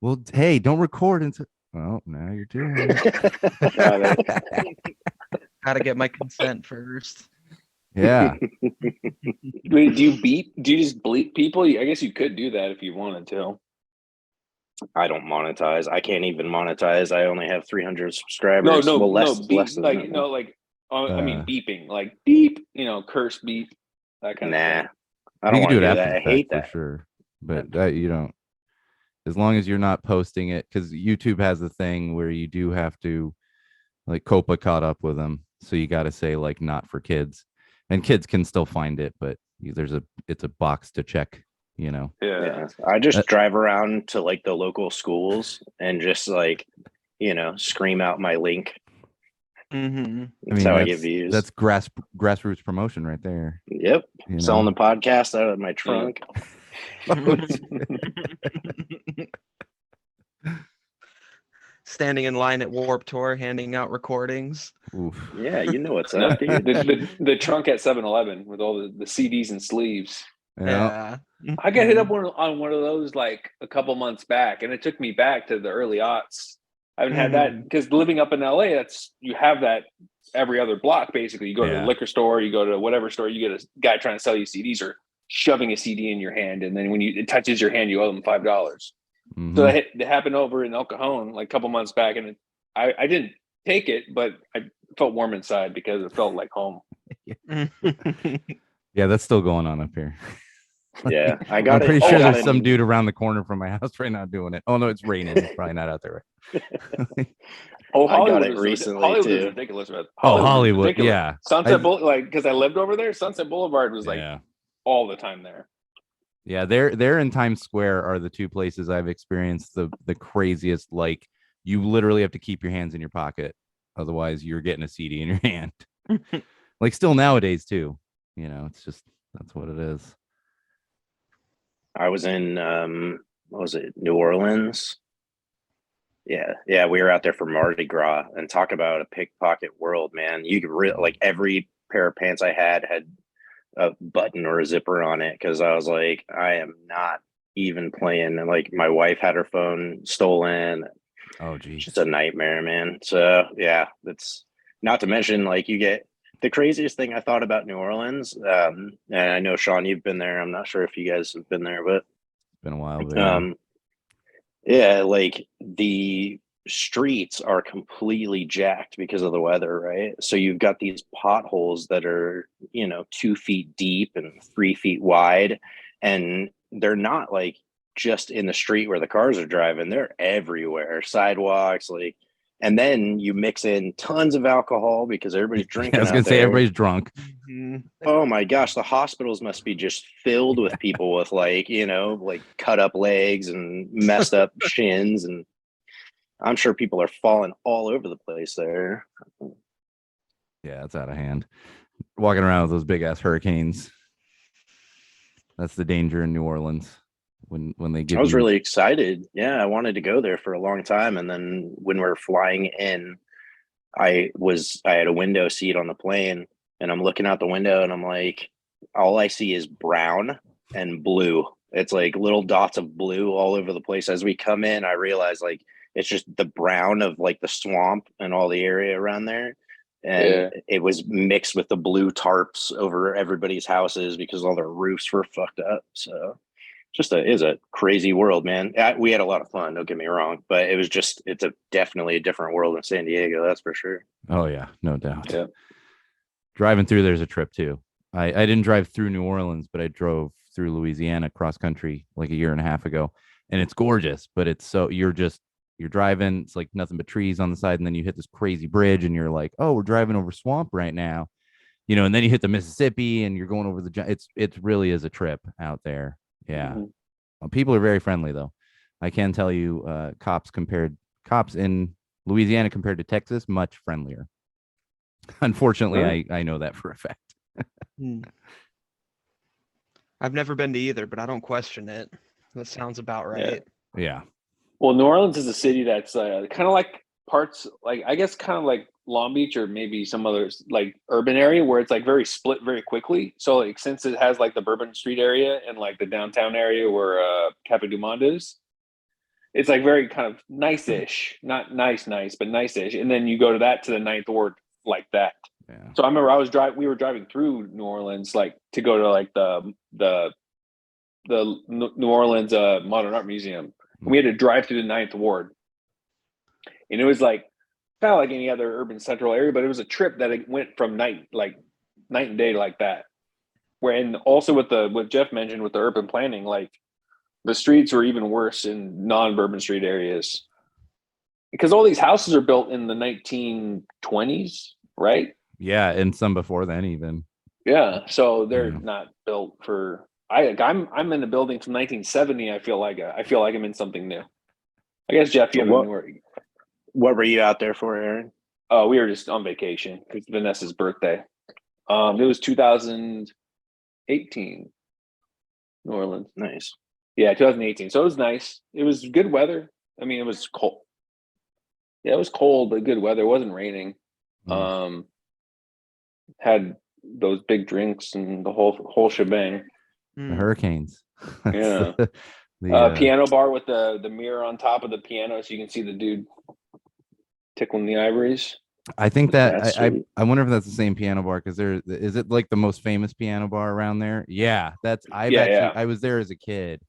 Well, hey, don't record until. Well, now you're doing Got it. it. Gotta get my consent first. Yeah. Wait, do you beep? Do you just bleep people? I guess you could do that if you wanted to. I don't monetize. I can't even monetize. I only have 300 No, subscribers. no, Well, no. less Beep, than like that. like. I mean, Uh, beeping, like beep. Curse beep, that kind of Nah, thing. I you don't can do want it to do after that. the I fact hate for that. sure, but that you don't. As long as you're not posting it, because YouTube has the thing where you do have to, like, Copa caught up with them, so you got to say like not for kids, and kids can still find it, but it's a box to check. You know. Yeah. Yeah, I just Uh, drive around to like the local schools and just like, scream out my link. Mm-hmm. I That's mean, how I get views. that's grassroots promotion right there. Yep, You selling know. the podcast out of my trunk. Standing in line at Warp Tour, handing out recordings. Oof. Yeah, you know what's No, up, dude. the trunk at 7-Eleven with all the CDs and sleeves. Yeah. Yeah. I got hit up on one of those like a couple months back, and it took me back to the early aughts. I haven't had that because living up in LA, you have that every other block basically. You go to the Yeah. liquor store, you go to whatever store, you get a guy trying to sell you CDs or shoving a CD in your hand, and then when it touches your hand, you owe them $5. So Mhm. that happened over in El Cajon like a couple months back, and I didn't take it, but I felt warm inside because it felt like home. Yeah, that's still going on up here. Yeah, I I'm got it. pretty I sure got there's it some in- dude around the corner from my house right now doing it. Oh no, it's raining. It's probably not out there. Oh, I got Hollywood it was recently Hollywood was too. ridiculous about Oh, was Hollywood, ridiculous. yeah. Sunset Boulevard, like because I lived over there. Sunset Boulevard was like Yeah. all the time there. Yeah, there in Times Square are the two places I've experienced the craziest. Like, you literally have to keep your hands in your pocket, otherwise you're getting a CD in your hand. Like, still nowadays too. It's just that's what it is. I was in what was it, New Orleans? Yeah, we were out there for Mardi Gras, and talk about a pickpocket world, man. You could like every pair of pants I had a button or a zipper on it because I was like, I am not even playing. And like my wife had her phone stolen. Oh geez. Just a nightmare, man. So yeah, that's not to mention like you get the craziest thing I thought about New Orleans. And I know Sean, you've been there. I'm not sure if you guys have been there, but It's been a while, but yeah. yeah, like the streets are completely jacked because of the weather, right? So you've got these potholes that are, 2 feet deep and 3 feet wide, and they're not like just in the street where the cars are driving, they're everywhere, sidewalks, like, and then you mix in tons of alcohol because everybody's I drinking was out gonna say there. everybody's drunk. Oh my gosh, the hospitals must be just filled with people with like cut up legs and messed up shins, and I'm sure people are falling all over the place there. Yeah, it's out of hand. Walking around with those big ass hurricanes. That's the danger in New Orleans when they give I was you. really excited. Yeah, I wanted to go there for a long time, and then when we're flying in, I had a window seat on the plane, and I'm looking out the window, and I'm like, all I see is brown and blue. It's like little dots of blue all over the place. As we come in, I realize like it's just the brown of like the swamp and all the area around there. And it was mixed with the blue tarps over everybody's houses because all their roofs were fucked up. So just is a crazy world, man. We had a lot of fun, don't get me wrong, but it's definitely a different world in San Diego, that's for sure. Oh yeah, no doubt. Yeah. Driving through there's a trip too. I didn't drive through New Orleans, but I drove through Louisiana cross country like a year and a half ago, and it's gorgeous. But it's so you're driving. It's like nothing but trees on the side, and then you hit this crazy bridge, and you're like, oh, we're driving over swamp right now, And then you hit the Mississippi, and you're going over it really is a trip out there. Yeah, people are very friendly though. I can tell you, cops in Louisiana compared to Texas, much friendlier. Unfortunately, I know that for a fact. I've never been to either, but I don't question it. That sounds about right. Yeah. Well, New Orleans is a city that's kind of like parts, like I guess, kind of like Long Beach or maybe some other like urban area where it's like very split very quickly. So like since it has like the Bourbon Street area and like the downtown area where Cafe du Monde is, It's like very kind of nice-ish, not nice, but nice-ish. And then you go to the ninth ward like that. Yeah. So I remember we were driving through New Orleans, like to go to like the New Orleans Modern Art Museum. And we had to drive through the ninth ward, and it was like kind of like any other urban central area, but it was a trip that it went from night and day like that. Where and also with what Jeff mentioned with the urban planning, like the streets were even worse in non-Bourbon Street areas because all these houses are built in the 1920s, right? Yeah, and some before then even. Yeah, so they're Yeah. not built for. I'm in a building from 1970. I feel like I'm in something new. I guess Jeff, you have What were you out there for, Aaron? Oh, we were just on vacation because Vanessa's birthday. It was 2018, New Orleans. Nice. Yeah, 2018. So it was nice. It was good weather. I mean, it was cold. Yeah, it was cold, but good weather. It wasn't raining. Had those big drinks and the whole shebang. The Hurricanes. Yeah. The piano bar with the mirror on top of the piano so you can see the dude tickling the ivories. I think That's I sweet. I wonder if that's the same piano bar because is it like the most famous piano bar around there? Yeah, I was there as a kid,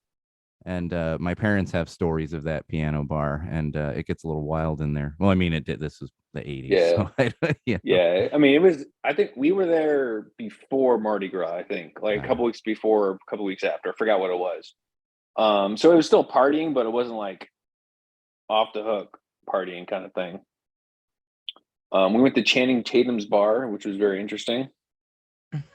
and my parents have stories of that piano bar, and it gets a little wild in there. Well, I mean, it did. This was the 80s. Yeah. So Yeah. I mean, it was. I think we were there before Mardi Gras. I think like a couple weeks before, a couple weeks after. I forgot what it was. So it was still partying, but it wasn't like off the hook partying kind of thing. We went to Channing Tatum's bar, which was very interesting.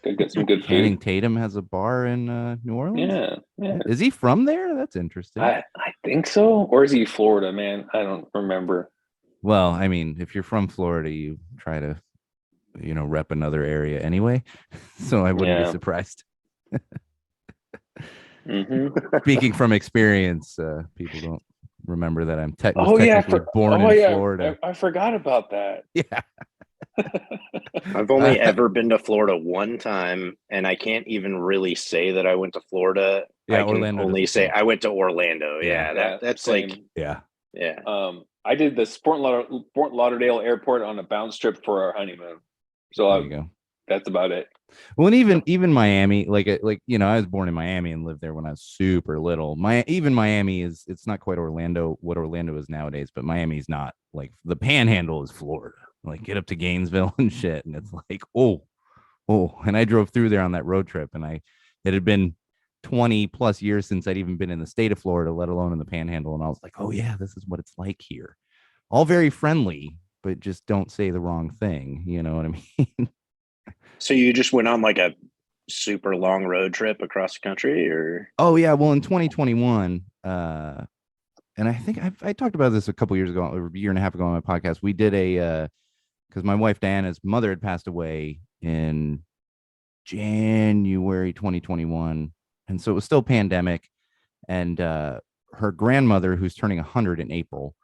Got some good Channing food. Tatum has a bar in New Orleans. Yeah. Is he from there? That's interesting. I think so. Or is he Florida, man? I don't remember. Well, I mean, if you're from Florida, you try to, rep another area anyway. So I wouldn't be surprised. Speaking from experience, people don't remember that I'm technically born in Florida. I forgot about that. Yeah. I've only ever been to Florida one time, and I can't even really say that I went to Florida. Yeah, I can Orlando only say I went to Orlando. Yeah, that's same. like yeah. I did the Fort Lauderdale Airport on a bounce trip for our honeymoon. So there you go. That's about it. Well, and even Miami, I was born in Miami and lived there when I was super little. Miami it's not quite what Orlando is nowadays, but Miami's not like the Panhandle is Florida. Like get up to Gainesville and shit, and it's like oh, and I drove through there on that road trip, and it had been 20 plus years since I'd even been in the state of Florida, let alone in the Panhandle, and I was like, oh yeah, this is what it's like here. All very friendly, but just don't say the wrong thing. You know what I mean? So you just went on like a super long road trip across the country, or? Oh yeah, well in 2021, and I think I talked about this a couple years ago, or a year and a half ago on my podcast. We did because my wife Diana's mother had passed away in January 2021, and so it was still pandemic, and her grandmother, who's turning 100 in April,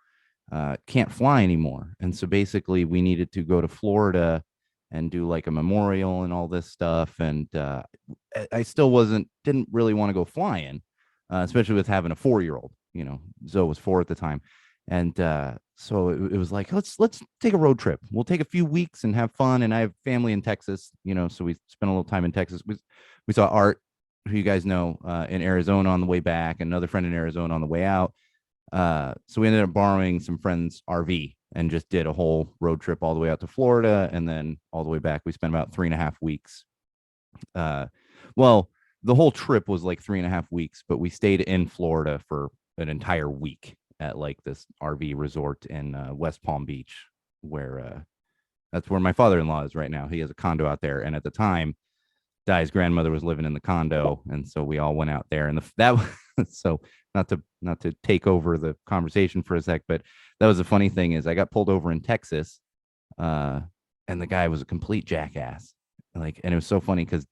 can't fly anymore, and so basically we needed to go to Florida and do like a memorial and all this stuff. And I still didn't really want to go flying, especially with having a 4-year-old, Zoe was 4 at the time. And so it was like, let's take a road trip. We'll take a few weeks and have fun. And I have family in Texas, so we spent a little time in Texas. We saw Art, who you guys know, in Arizona on the way back, and another friend in Arizona on the way out. So we ended up borrowing some friends' RV and just did a whole road trip all the way out to Florida and then all the way back. We spent about 3.5 weeks. Well, the whole trip was like 3.5 weeks, but we stayed in Florida for an entire week at like this RV resort in West Palm Beach, where that's where my father-in-law is right now. He has a condo out there, and at the time, Di's grandmother was living in the condo, and so we all went out there. And so not to take over the conversation for a sec, but that was the funny thing is I got pulled over in Texas, and the guy was a complete jackass. And it was so funny because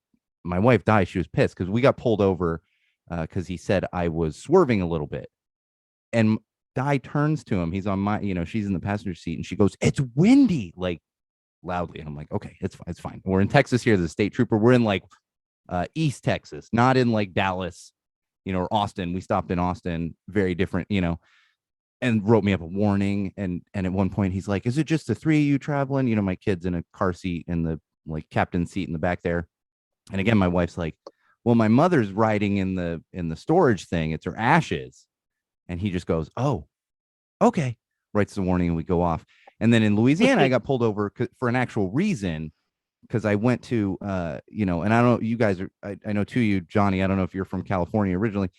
my wife Di, she was pissed because we got pulled over because he said I was swerving a little bit, and Di turns to him. He's on my, she's in the passenger seat, and she goes, "It's windy," like loudly. And I'm like, okay, it's fine. We're in Texas here. The state trooper. We're in like East Texas, not in like Dallas, or Austin. We stopped in Austin. Very different, and wrote me up a warning. And at one point he's like, is it just the three of you traveling? You know, my kid's in a car seat in the like captain seat in the back there. And again, my wife's like, well, my mother's riding in the storage thing. It's her ashes. And he just goes, oh, okay, writes the warning, and we go off. And then in Louisiana, I got pulled over for an actual reason, because I went to, you know, and I don't know, you guys are, I know too, you, Johnny, I don't know if you're from California originally,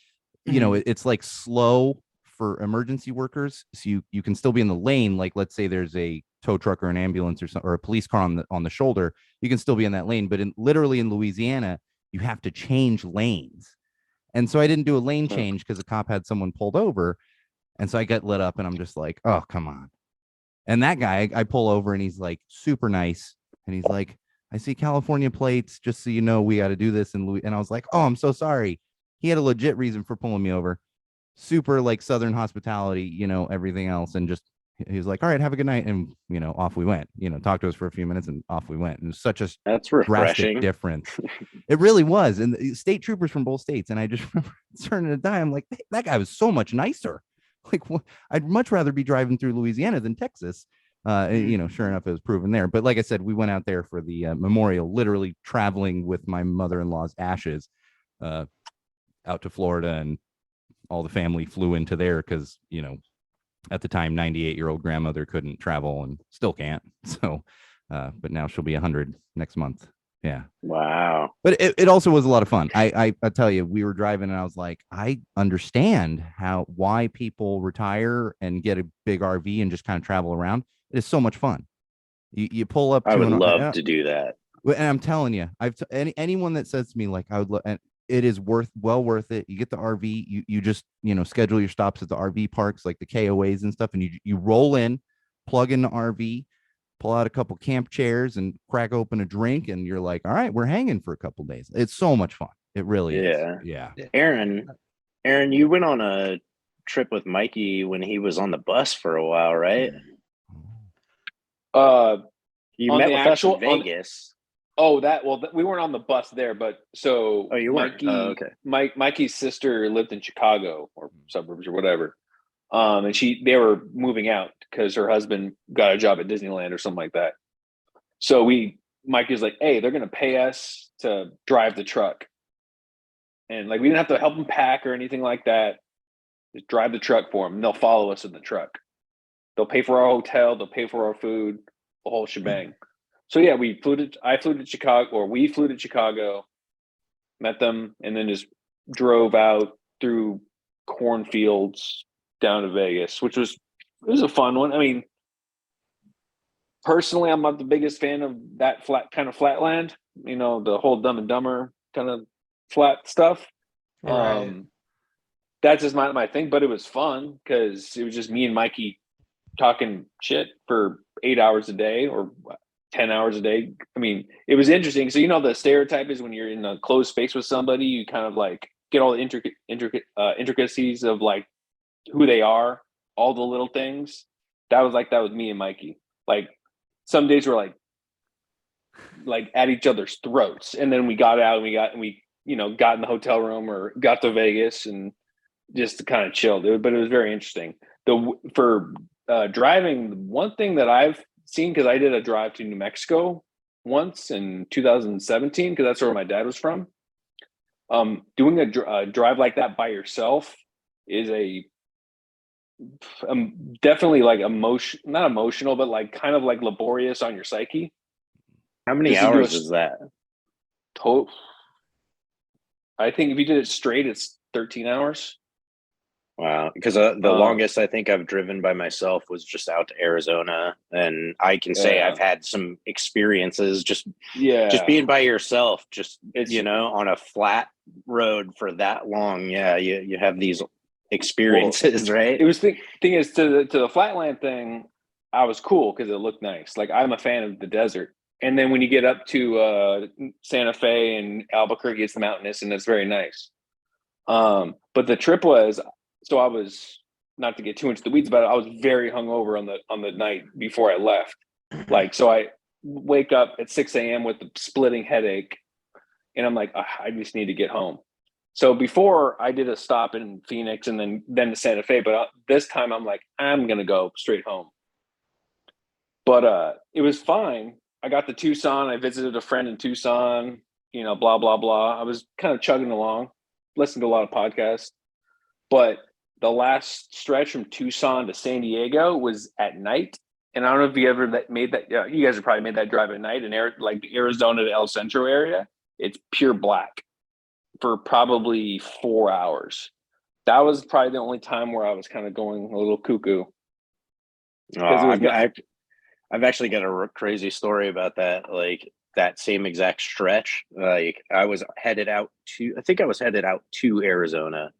you know, it's like slow for emergency workers. So you can still be in the lane. Like, let's say there's a tow truck or an ambulance or something, or a police car on the shoulder, you can still be in that lane. But literally in Louisiana, you have to change lanes. And so I didn't do a lane change because the cop had someone pulled over. And so I get lit up and I'm just like, oh, come on. And that guy, I pull over and he's like super nice. And he's like, I see California plates, just so you know, we got to do this. And I was like, oh, I'm so sorry. He had a legit reason for pulling me over. Super like Southern hospitality, you know, everything else. And just, he was like, all right, have a good night. And, you know, off we went, you know, talked to us for a few minutes and off we went. And it was such a That's drastic refreshing. difference. It really was. And the state troopers from both states. And I just remember turning a dime, like, hey, that guy was so much nicer. Like, I'd much rather be driving through Louisiana than Texas. You know, sure enough, it was proven there. But like I said, we went out there for the memorial, literally traveling with my mother-in-law's ashes out to Florida, and all the family flew into there because, you know, at the time, 98-year-old grandmother couldn't travel and still can't. So, but now she'll be 100 next month. Yeah. Wow. But it also was a lot of fun. I tell you, we were driving and I was like, I understand why people retire and get a big RV and just kind of travel around. It is so much fun. You pull up to I would love to do that. and I'm telling you, anyone that says to me like I would and it is well worth it. You get the RV, you just, you know, schedule your stops at the RV parks like the KOAs and stuff, and you roll in, plug in the RV, pull out a couple camp chairs and crack open a drink, and you're like, all right, we're hanging for a couple days. It's so much fun. It really is. Yeah. Aaron, you went on a trip with Mikey when he was on the bus for a while, right? You met with us in Vegas. We weren't on the bus there, but so you weren't. Okay. Mikey's sister lived in Chicago or suburbs or whatever. And they were moving out because her husband got a job at Disneyland or something like that. So Mikey was like, hey, they're going to pay us to drive the truck. And like, we didn't have to help them pack or anything like that. Just drive the truck for them. And they'll follow us in the truck. They'll pay for our hotel. They'll pay for our food, the whole shebang. So yeah, we flew to Chicago, met them, and then just drove out through cornfields down to Vegas, which was a fun one. I mean, personally, I'm not the biggest fan of that flatland, you know, the whole Dumb and Dumber kind of flat stuff. Right. That's just my thing, but it was fun because it was just me and Mikey talking shit for 8 hours a day or 10 hours a day. I mean, it was interesting. So, you know, the stereotype is when you're in a closed space with somebody, you kind of like get all the intricacies of like who they are, all the little things. That was me and Mikey. Like some days we're like at each other's throats, and then we got out and we you know, got in the hotel room or got to Vegas and just kind of chilled. But it was very interesting. For driving, one thing that I've seen, because I did a drive to New Mexico once in 2017, because that's where my dad was from. Doing a drive like that by yourself is definitely like not emotional, but like kind of like laborious on your psyche. How many hours is that? I think if you did it straight, it's 13 hours. Wow. Because the longest I think I've driven by myself was just out to Arizona. And I can say I've had some experiences just being by yourself, you know, on a flat road for that long. Yeah. You have these experiences, right? It was thing is to the flatland thing, I was cool because it looked nice. Like I'm a fan of the desert. And then when you get up to Santa Fe and Albuquerque, it's mountainous and it's very nice. But the trip was, so I was, not to get too into the weeds about it, I was very hungover on the night before I left. Like, so I wake up at 6 a.m. with a splitting headache, and I'm like, I just need to get home. So before I did a stop in Phoenix and then to Santa Fe, but this time I'm like, I'm gonna go straight home. But it was fine. I got to Tucson. I visited a friend in Tucson. You know, blah blah blah. I was kind of chugging along, listening to a lot of podcasts. But the last stretch from Tucson to San Diego was at night. And I don't know if you ever made that. Yeah, you guys have probably made that drive at night in like the Arizona to El Centro area. It's pure black for probably 4 hours. That was probably the only time where I was kind of going a little cuckoo. I've actually got a crazy story about that. Like that same exact stretch. Like I was headed out to Arizona,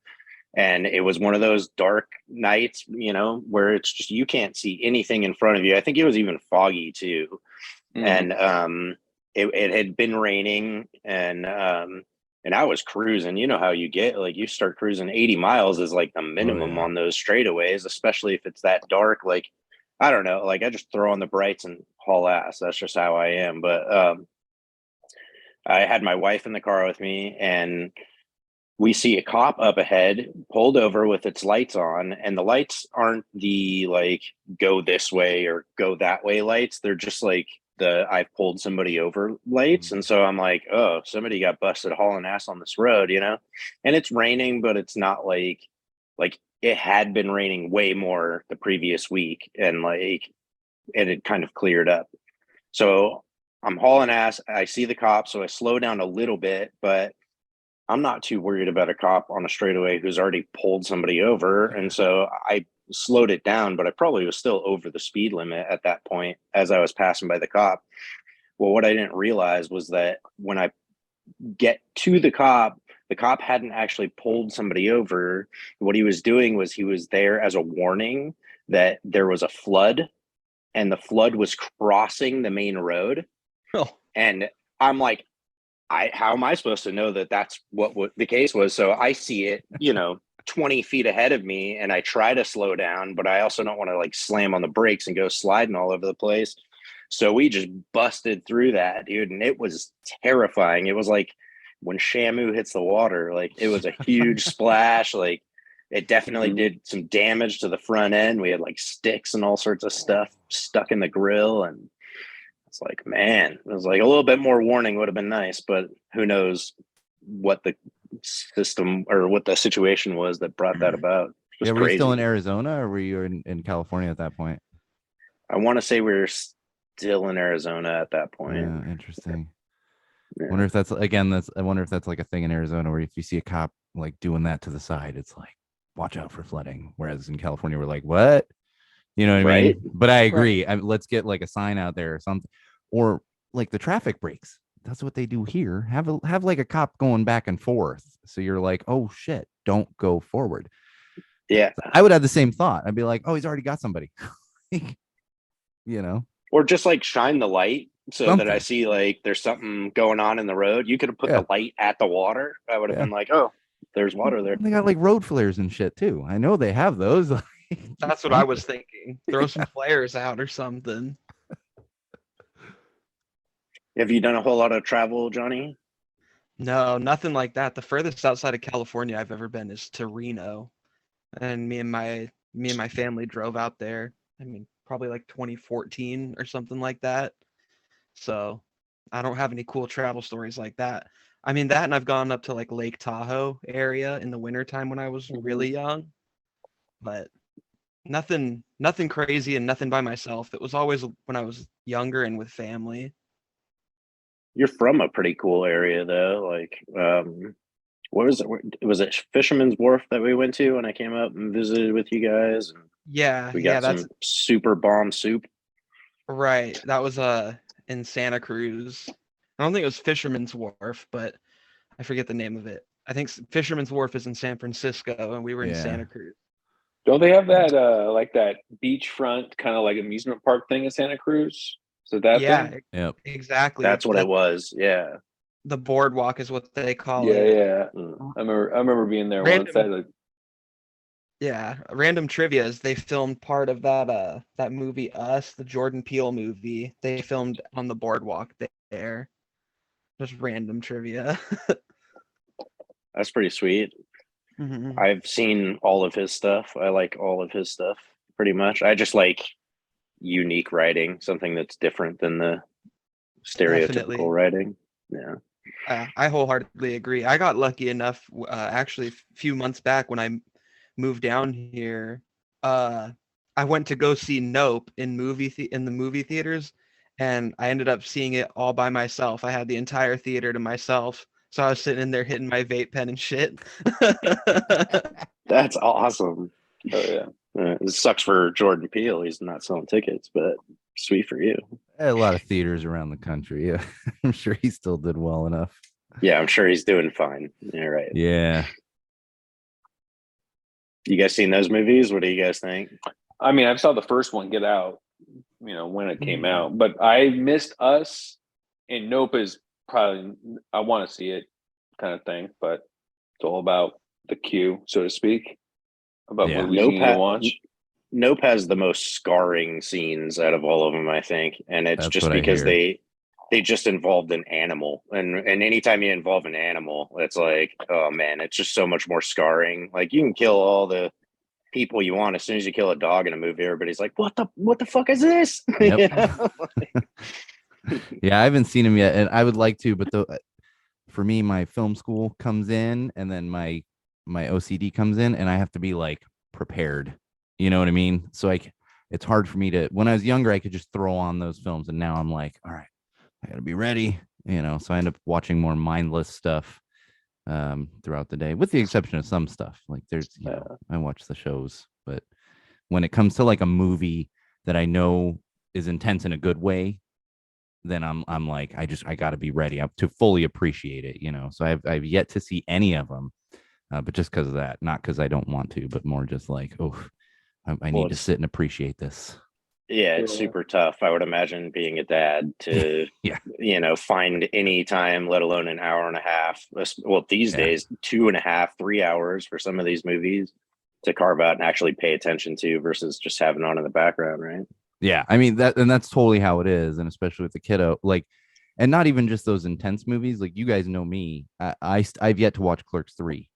and it was one of those dark nights, where it's just you can't see anything in front of you. I think it was even foggy too, and it had been raining, and I was cruising. You know how you get, like, you start cruising 80 miles is like the minimum on those straightaways, especially if it's that dark. Like, I don't know, like I just throw on the brights and haul ass. That's just how I am. But I had my wife in the car with me, and we see a cop up ahead, pulled over with its lights on, and the lights aren't the like go this way or go that way lights. They're just like the I've pulled somebody over lights. And so I'm like, oh, somebody got busted hauling ass on this road, and it's raining, but it's not like it had been raining way more the previous week, and like it had kind of cleared up. So I'm hauling ass. I see the cop, so I slow down a little bit, but I'm not too worried about a cop on a straightaway who's already pulled somebody over. And so I slowed it down, but I probably was still over the speed limit at that point as I was passing by the cop. Well, what I didn't realize was that when I get to the cop hadn't actually pulled somebody over. What he was doing was he was there as a warning that there was a flood, and the flood was crossing the main road. Oh. And I'm like, how am I supposed to know that that's what the case was? So I see it, 20 feet ahead of me, and I try to slow down, but I also don't want to like slam on the brakes and go sliding all over the place. So we just busted through that, dude. And it was terrifying. It was like when Shamu hits the water, like it was a huge splash. Like it definitely did some damage to the front end. We had like sticks and all sorts of stuff stuck in the grill. And it's like, man, it was like a little bit more warning would have been nice, but who knows what the system or what the situation was that brought that about. Yeah, were you still in Arizona, or were you in California at that point? I want to say we were still in Arizona at that point. Yeah, interesting. Yeah. I wonder if that's like a thing in Arizona where if you see a cop like doing that to the side, it's like, watch out for flooding. Whereas in California, we're like, what? You know what I mean? But I agree. Let's get like a sign out there or something, or like the traffic breaks. That's what they do here. Have like a cop going back and forth. So you're like, oh shit, don't go forward. Yeah. I would have the same thought. I'd be like, oh, he's already got somebody. Or just like shine the light so that I see like there's something going on in the road. You could have put the light at the water. I would have been like, oh, there's water there. They got like road flares and shit too. I know they have those. That's what I was thinking. Throw some flares out or something. Have you done a whole lot of travel, Johnny? No, nothing like that. The furthest outside of California I've ever been is to Reno. And me and my family drove out there. I mean, probably like 2014 or something like that. So I don't have any cool travel stories like that. I mean, that, and I've gone up to like Lake Tahoe area in the wintertime when I was really young, but nothing crazy and nothing by myself. It was always when I was younger and with family. You're from a pretty cool area though. Like, what was it? Was it Fisherman's Wharf that we went to when I came up and visited with you guys? And yeah, we got some super bomb soup. Right. That was in Santa Cruz. I don't think it was Fisherman's Wharf, but I forget the name of it. I think Fisherman's Wharf is in San Francisco, and we were in Santa Cruz. Don't they have that like that beachfront kind of like amusement park thing in Santa Cruz? So that thing? Yep. Exactly. That's what it was. Yeah. The boardwalk is what they call it. Yeah. I remember being there once. Random trivia is they filmed part of that movie Us, the Jordan Peele movie. They filmed on the boardwalk there. Just random trivia. That's pretty sweet. Mhm. I've seen all of his stuff. I like all of his stuff pretty much. I just like unique writing, something that's different than the stereotypical Definitely. writing. Yeah. I wholeheartedly agree. I got lucky enough, actually, a few months back when I moved down here. I went to go see Nope in in the movie theaters, and I ended up seeing it all by myself. I had the entire theater to myself, so I was sitting in there hitting my vape pen and shit. That's awesome. Oh yeah. It sucks for Jordan Peele. He's not selling tickets, but sweet for you. A lot of theaters around the country. Yeah, I'm sure he still did well enough. Yeah, I'm sure he's doing fine. Yeah, right. Yeah. You guys seen those movies? What do you guys think? I mean, I saw the first one, Get Out, when it came Mhm. out, but I missed Us, and Nope is probably, I want to see it kind of thing, but it's all about the queue, so to speak, about Yeah. movies you need to watch. Nope has the most scarring scenes out of all of them, I think, and it's That's just what I because hear. they just involved an animal, and anytime you involve an animal, it's like, oh man, it's just so much more scarring. Like you can kill all the people you want as soon as you kill a dog in a movie. Everybody's like, what the fuck is this? Yep. You know? Yeah, I haven't seen him yet, and I would like to, but for me, my film school comes in, and then my OCD comes in, and I have to be like prepared. You know what I mean? So it's hard for me to. When I was younger, I could just throw on those films, and now I'm like, all right, I gotta be ready. So I end up watching more mindless stuff throughout the day, with the exception of some stuff. Like there's, I watch the shows, but when it comes to like a movie that I know is intense in a good way, then I'm like, I got to be ready to fully appreciate it. So I've yet to see any of them, but just because of that, not because I don't want to, but more just like, oh, I Well, need to sit and appreciate this. yeah, it's Yeah. super tough. I would imagine being a dad to, Yeah. find any time, let alone an hour and a half. Well, these Yeah. days, 2.5, 3 hours for some of these movies to carve out and actually pay attention to versus just having on in the background, right? Yeah, I mean that's totally how it is, and especially with the kiddo, like, and not even just those intense movies. Like you guys know me, I've yet to watch Clerks 3,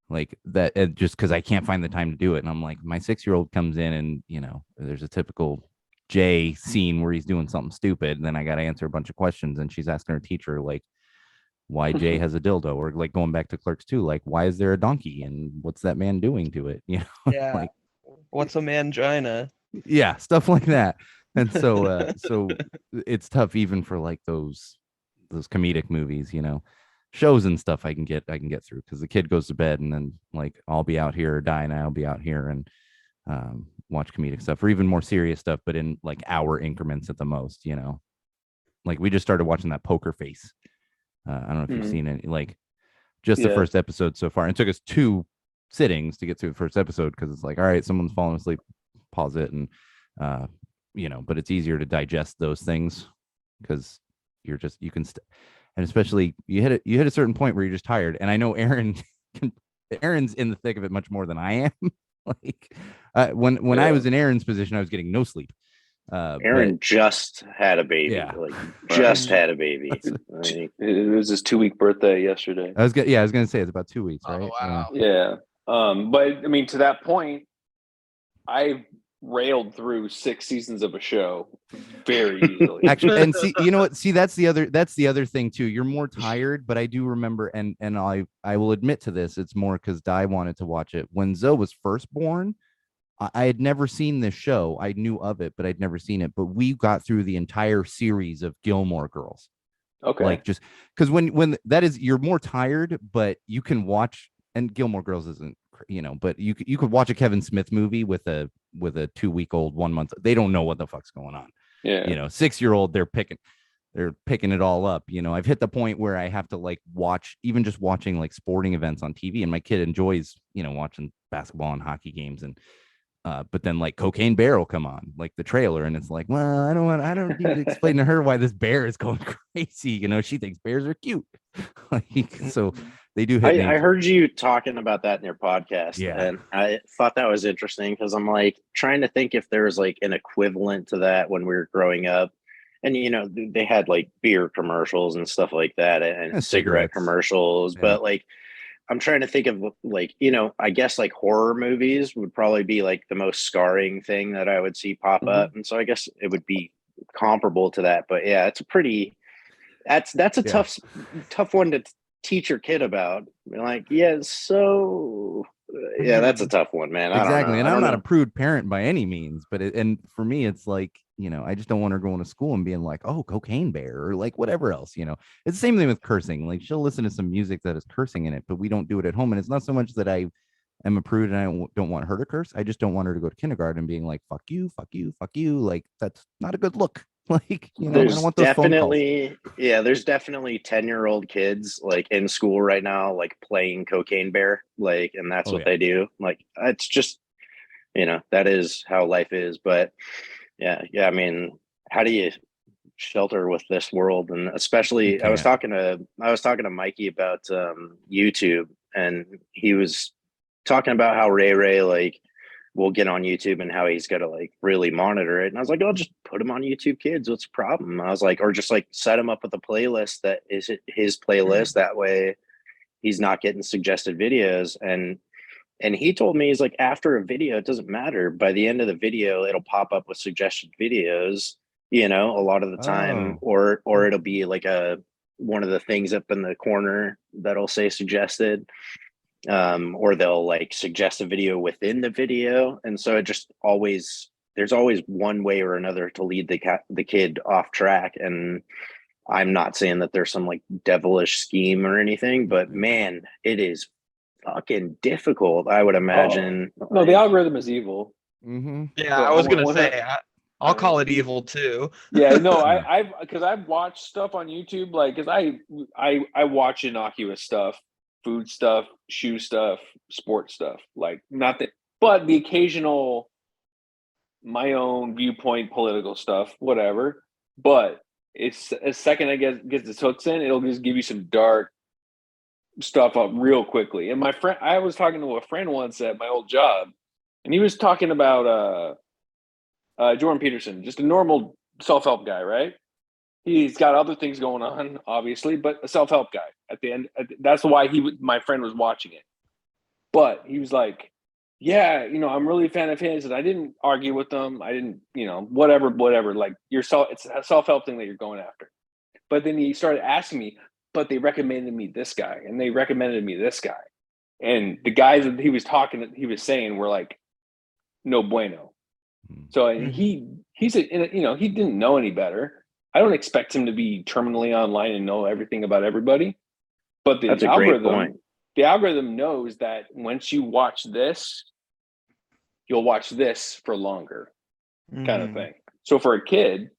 like that, just because I can't find the time to do it. And I'm like, my 6-year-old comes in, and there's a typical Jay scene where he's doing something stupid, and then I got to answer a bunch of questions, and she's asking her teacher like why Jay has a dildo, or like going back to Clerks 2, like why is there a donkey, and what's that man doing to it? Yeah. Like, What's a mangina? yeah, stuff like that. And so it's tough even for like those comedic movies, shows and stuff. I can get through because the kid goes to bed, and then like I'll be out here or die, and I'll be out here and watch comedic stuff, or even more serious stuff, but in like hour increments at the most. Like we just started watching that Poker Face. I don't know if you've seen it, like just the Yeah. first episode so far. And it took us 2 sittings to get through the first episode, because it's like, all right, someone's falling asleep, pause it, and but it's easier to digest those things because you can and especially you hit a certain point where you're just tired. And I know Aaron's in the thick of it much more than I am. Like when I was in Aaron's position, I was getting no sleep. Aaron just had a baby. Yeah. Like just had a baby. Like, It was his 2-week birthday yesterday. I was gonna say it's about 2 weeks, right? wow. Yeah. But I mean, to that point, I railed through 6 seasons of a show very easily. Actually, and see, you know what? See, that's the other thing too. You're more tired, but I do remember, and I will admit to this. It's more because Di wanted to watch it when Zoe was first born. I had never seen this show. I knew of it, but I'd never seen it. But we got through the entire series of Gilmore Girls. Okay. Like just because when that is, you're more tired, but you can watch, and Gilmore Girls isn't, but you could watch a Kevin Smith movie with a 2-week-old, 1 month. They don't know what the fuck's going on. Yeah. 6-year-old, they're picking it all up. I've hit the point where I have to like watch, even just watching like sporting events on TV, and my kid enjoys, watching basketball and hockey games, and but then like Cocaine Bear will come on, like the trailer, and it's like, well, I don't need to explain to her why this bear is going crazy. She thinks bears are cute. Like, so they do hit me. I heard you talking about that in your podcast, Yeah. and I thought that was interesting because I'm like trying to think if there's like an equivalent to that when we were growing up. And they had like beer commercials and stuff like that, and cigarette cigarettes commercials, Yeah. but like I'm trying to think of like, I guess like horror movies would probably be like the most scarring thing that I would see pop up. And so I guess it would be comparable to that. But yeah, it's a pretty that's a Yeah. tough one to teach your kid about. Like, yeah, so yeah, that's a tough one, man. Exactly. And I I'm don't not a know. prude parent by any means, but and for me, it's like, I just don't want her going to school and being like, oh, cocaine bear or like whatever else, It's the same thing with cursing. Like she'll listen to some music that is cursing in it, but we don't do it at home. And it's not so much that I am a prude and I don't want her to curse. I just don't want her to go to kindergarten being like, fuck you, fuck you, fuck you. Like that's not a good look. Like, I don't want those phone calls. There's definitely 10-year-old kids like in school right now, like playing cocaine bear, like, and that's what they do. Like, it's just, that is how life is. But yeah. I mean, how do you shelter with this world? And especially, I was talking to Mikey about YouTube, and he was talking about how Ray like will get on YouTube and how he's got to like really monitor it. And I was like, I'll just put him on YouTube Kids. What's the problem? I was like, or just like set him up with a playlist that is his playlist. That way he's not getting suggested videos. And he told me, he's like, after a video, it doesn't matter. By the end of the video, it'll pop up with suggested videos, a lot of the time, or it'll be like one of the things up in the corner that'll say suggested. Or they'll like suggest a video within the video. And so it just there's always one way or another to lead the kid off track. And I'm not saying that there's some like devilish scheme or anything, but man, it is fucking difficult, I would imagine. No, the algorithm is evil. Mm-hmm. Yeah, I was gonna say I'll call it evil too. Yeah, no, I've watched stuff on YouTube, like, because I watch innocuous stuff, food stuff, shoe stuff, sports stuff, like not that, but the occasional my own viewpoint, political stuff, whatever. But it's a second I gets its hooks in, it'll just give you some dark stuff up real quickly. And I was talking to a friend once at my old job, and he was talking about Jordan Peterson, just a normal self-help guy, right? He's got other things going on, obviously, but a self-help guy. At the end, that's why my friend was watching it. But he was like, "Yeah, I'm really a fan of his, and I didn't argue with them. I didn't, whatever. Like it's a self-help thing that you're going after." But then he started asking me, "But they recommended me this guy, and they recommended me this guy, and the guys that he was saying were like, no bueno." So he didn't know any better. I don't expect him to be terminally online and know everything about everybody. But that's a great point. The algorithm knows that once you watch this, you'll watch this for longer, kind of thing. So for a kid,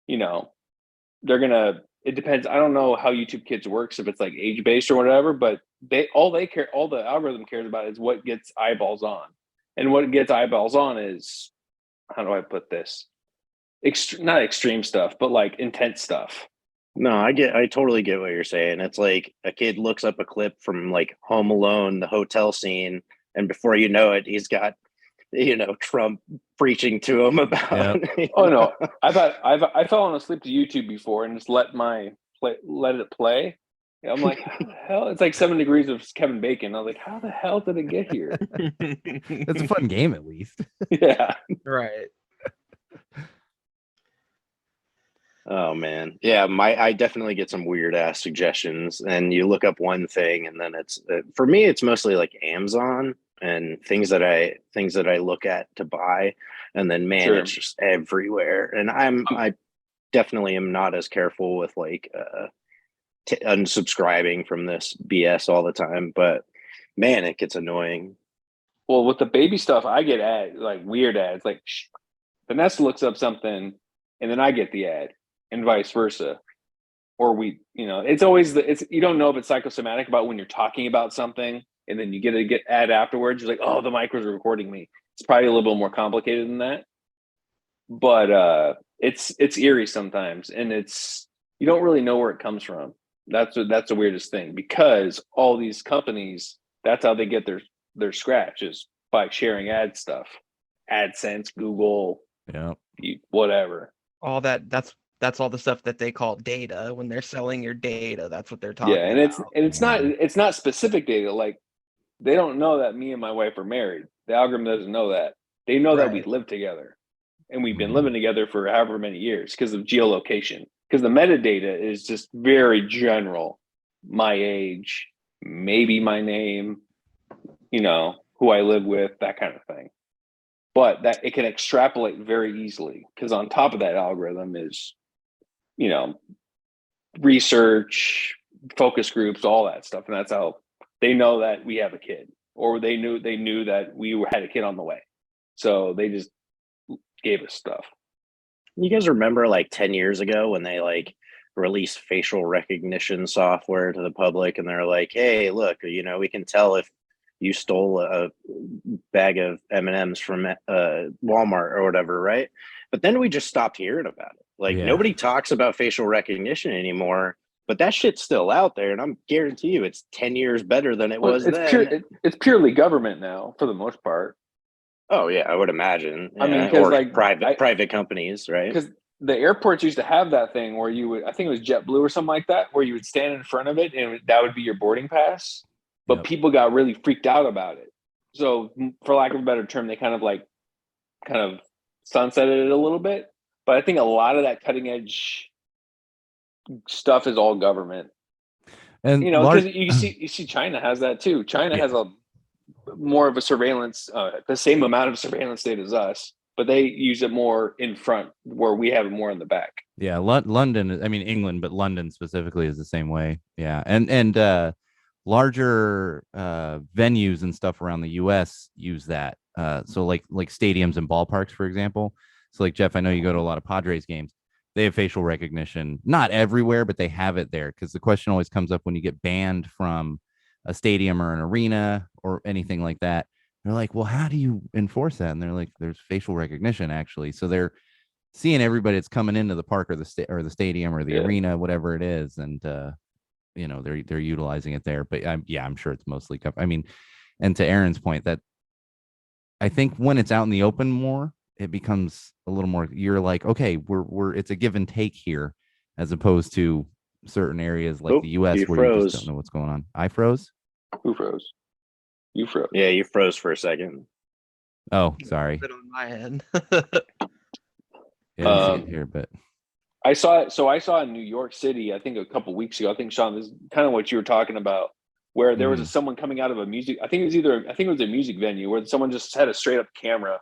they're gonna. It depends. I don't know how YouTube Kids works, if it's like age based or whatever. But all the algorithm cares about is what gets eyeballs on, and what gets eyeballs on is, how do I put this? Not extreme stuff, but like intense stuff. No, I totally get what you're saying. It's like a kid looks up a clip from like Home Alone, the hotel scene, and before you know it, he's got, Trump preaching to him about. Yep. Oh no, I fell asleep to YouTube before and just let it play. I'm like, how the hell? It's like 7 Degrees of Kevin Bacon. I was like, how the hell did it get here? It's a fun game, at least. Yeah. Right. Oh man, yeah. I definitely get some weird ass suggestions, and you look up one thing, and then it's for me, it's mostly like Amazon and things that I look at to buy, and then man, Sure. It's just everywhere. And I definitely am not as careful with like unsubscribing from this BS all the time, but man, it gets annoying. Well, with the baby stuff, I get weird ads. Like Vanessa looks up something, and then I get the ad, and vice versa. Or it's always you don't know if it's psychosomatic about when you're talking about something, and then you get ad afterwards. You're like, oh, the mic was recording me. It's probably a little bit more complicated than that, but it's eerie sometimes, and you don't really know where it comes from. That's the weirdest thing, because all these companies, that's how they get their scratch, is by sharing ad stuff, AdSense, Google, Yeah, whatever. All that's that's all the stuff that they call data. When they're selling your data, that's what they're talking Yeah, and about. it's not specific data. Like they don't know that me and my wife are married. The algorithm doesn't know that. They know that we Right. live together, and we've been living together for however many years because of geolocation. Because the metadata is just very general. My age, maybe my name, who I live with, that kind of thing. But that it can extrapolate very easily because on top of that algorithm is, research, focus groups, all that stuff, and that's how they know that we have a kid, or they knew that we had a kid on the way, so they just gave us stuff. You guys remember like 10 years ago when they like released facial recognition software to the public and they're like, hey, look, we can tell if you stole a bag of M&Ms from Walmart or whatever, right? But then we just stopped hearing about it. Like nobody talks about facial recognition anymore, but that shit's still out there, and I'm guarantee you it's 10 years better than it was then. It's purely government now for the most part. Oh yeah, I would imagine. I mean, because like private companies, right? Because the airports used to have that thing where you would, I think it was JetBlue or something like that, where you would stand in front of it and that would be your boarding pass. But people got really freaked out about it. So, for lack of a better term, they kind of sunsetted it a little bit. But I think a lot of that cutting edge stuff is all government. And because you see China has that too. China has a more of a surveillance, the same amount of surveillance data as us, but they use it more in front where we have it more in the back. Yeah, London, I mean England, but London specifically is the same way. Yeah, and larger venues and stuff around the US use that. So like stadiums and ballparks, for example. So like Jeff, I know you go to a lot of Padres games. They have facial recognition, not everywhere, but they have it there because the question always comes up when you get banned from a stadium or an arena or anything like that. They're like, well, how do you enforce that? And they're like, there's facial recognition actually. So they're seeing everybody that's coming into the park or the stadium or the arena, whatever it is, and they're utilizing it there. But I'm sure it's mostly covered. I mean, and to Aaron's point, that I think when it's out in the open more, it becomes a little more. You're like, okay, we're it's a give and take here, as opposed to certain areas like the U.S. where you just don't know what's going on. I froze. Who froze? You froze. Yeah, you froze for a second. Oh, sorry. Bit on my end. Yeah, see it here, but I saw it. So I saw in New York City, I think a couple weeks ago. I think Sean, this is kind of what you were talking about, where there was someone coming out of a music. I think it was a music venue where someone just had a straight up camera,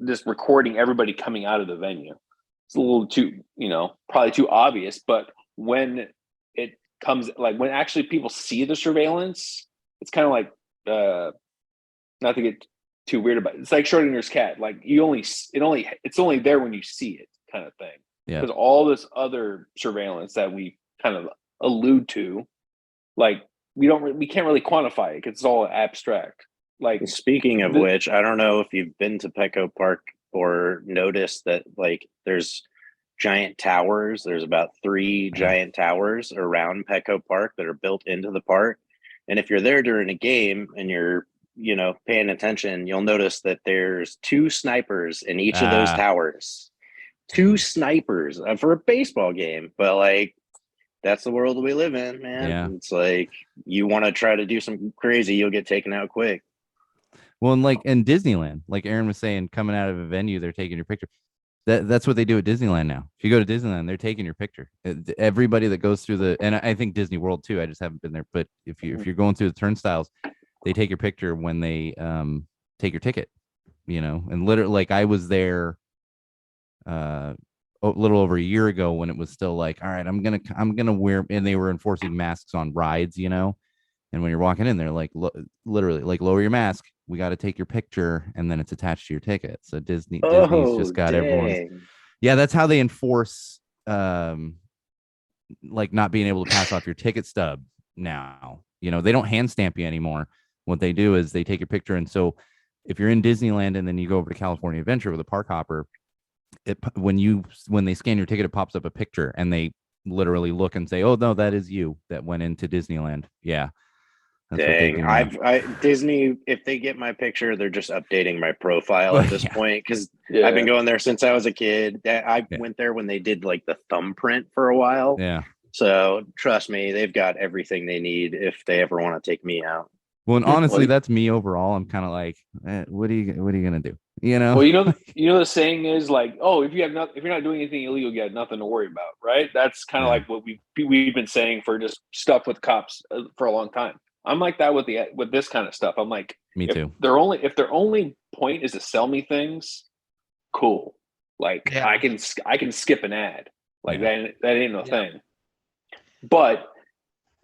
just recording everybody coming out of the venue. It's a little too, probably too obvious. But when it comes, like when actually people see the surveillance, it's kind of like, not to get too weird about it. It's like Schrodinger's cat. Like it's only there when you see it, kind of thing. Yeah. Because all this other surveillance that we kind of allude to, like we can't really quantify it because it's all abstract. Like speaking of which, I don't know if you've been to Petco Park or noticed that like there's giant towers. There's about 3 giant towers around Petco Park that are built into the park. And if you're there during a game and you're paying attention, you'll notice that there's 2 snipers in each of those towers. 2 snipers for a baseball game, but like that's the world we live in, man. Yeah. It's like you want to try to do some crazy, you'll get taken out quick. Well, and like in Disneyland, like Aaron was saying, coming out of a venue, they're taking your picture. That's what they do at Disneyland now. If you go to Disneyland, they're taking your picture. Everybody that goes through and I think Disney World too. I just haven't been there, but if you're going through the turnstiles, they take your picture when they take your ticket. And literally, like I was there a little over a year ago when it was still like, all right, I'm gonna wear, and they were enforcing masks on rides, and when you're walking in, they're like literally like, lower your mask, we got to take your picture, and then it's attached to your ticket. So Disney's just got everyone's. Yeah, that's how they enforce like not being able to pass off your ticket stub now. They don't hand stamp you anymore. What they do is they take your picture, and so if you're in Disneyland and then you go over to California Adventure with a park hopper, when they scan your ticket, it pops up a picture, and they literally look and say, "Oh no, that is you that went into Disneyland." Yeah, That's what they Dang, do. Now. Disney, if they get my picture, they're just updating my profile at this Yeah. point because Yeah. I've been going there since I was a kid. I Yeah. went there when they did like the thumbprint for a while. Yeah. So trust me, they've got everything they need if they ever want to take me out. Well, and honestly, Well, that's me overall. I'm kind of like, what are you gonna do? You know? Well, the saying is like, oh, if you're not doing anything illegal, you got nothing to worry about, right? That's kind of Yeah. like what we've been saying for just stuff with cops for a long time. I'm like that with this kind of stuff. I'm like, Me if too. their only point is to sell me things, cool. Like Yeah. I can skip an ad. Like Yeah. that ain't no Yeah. thing. But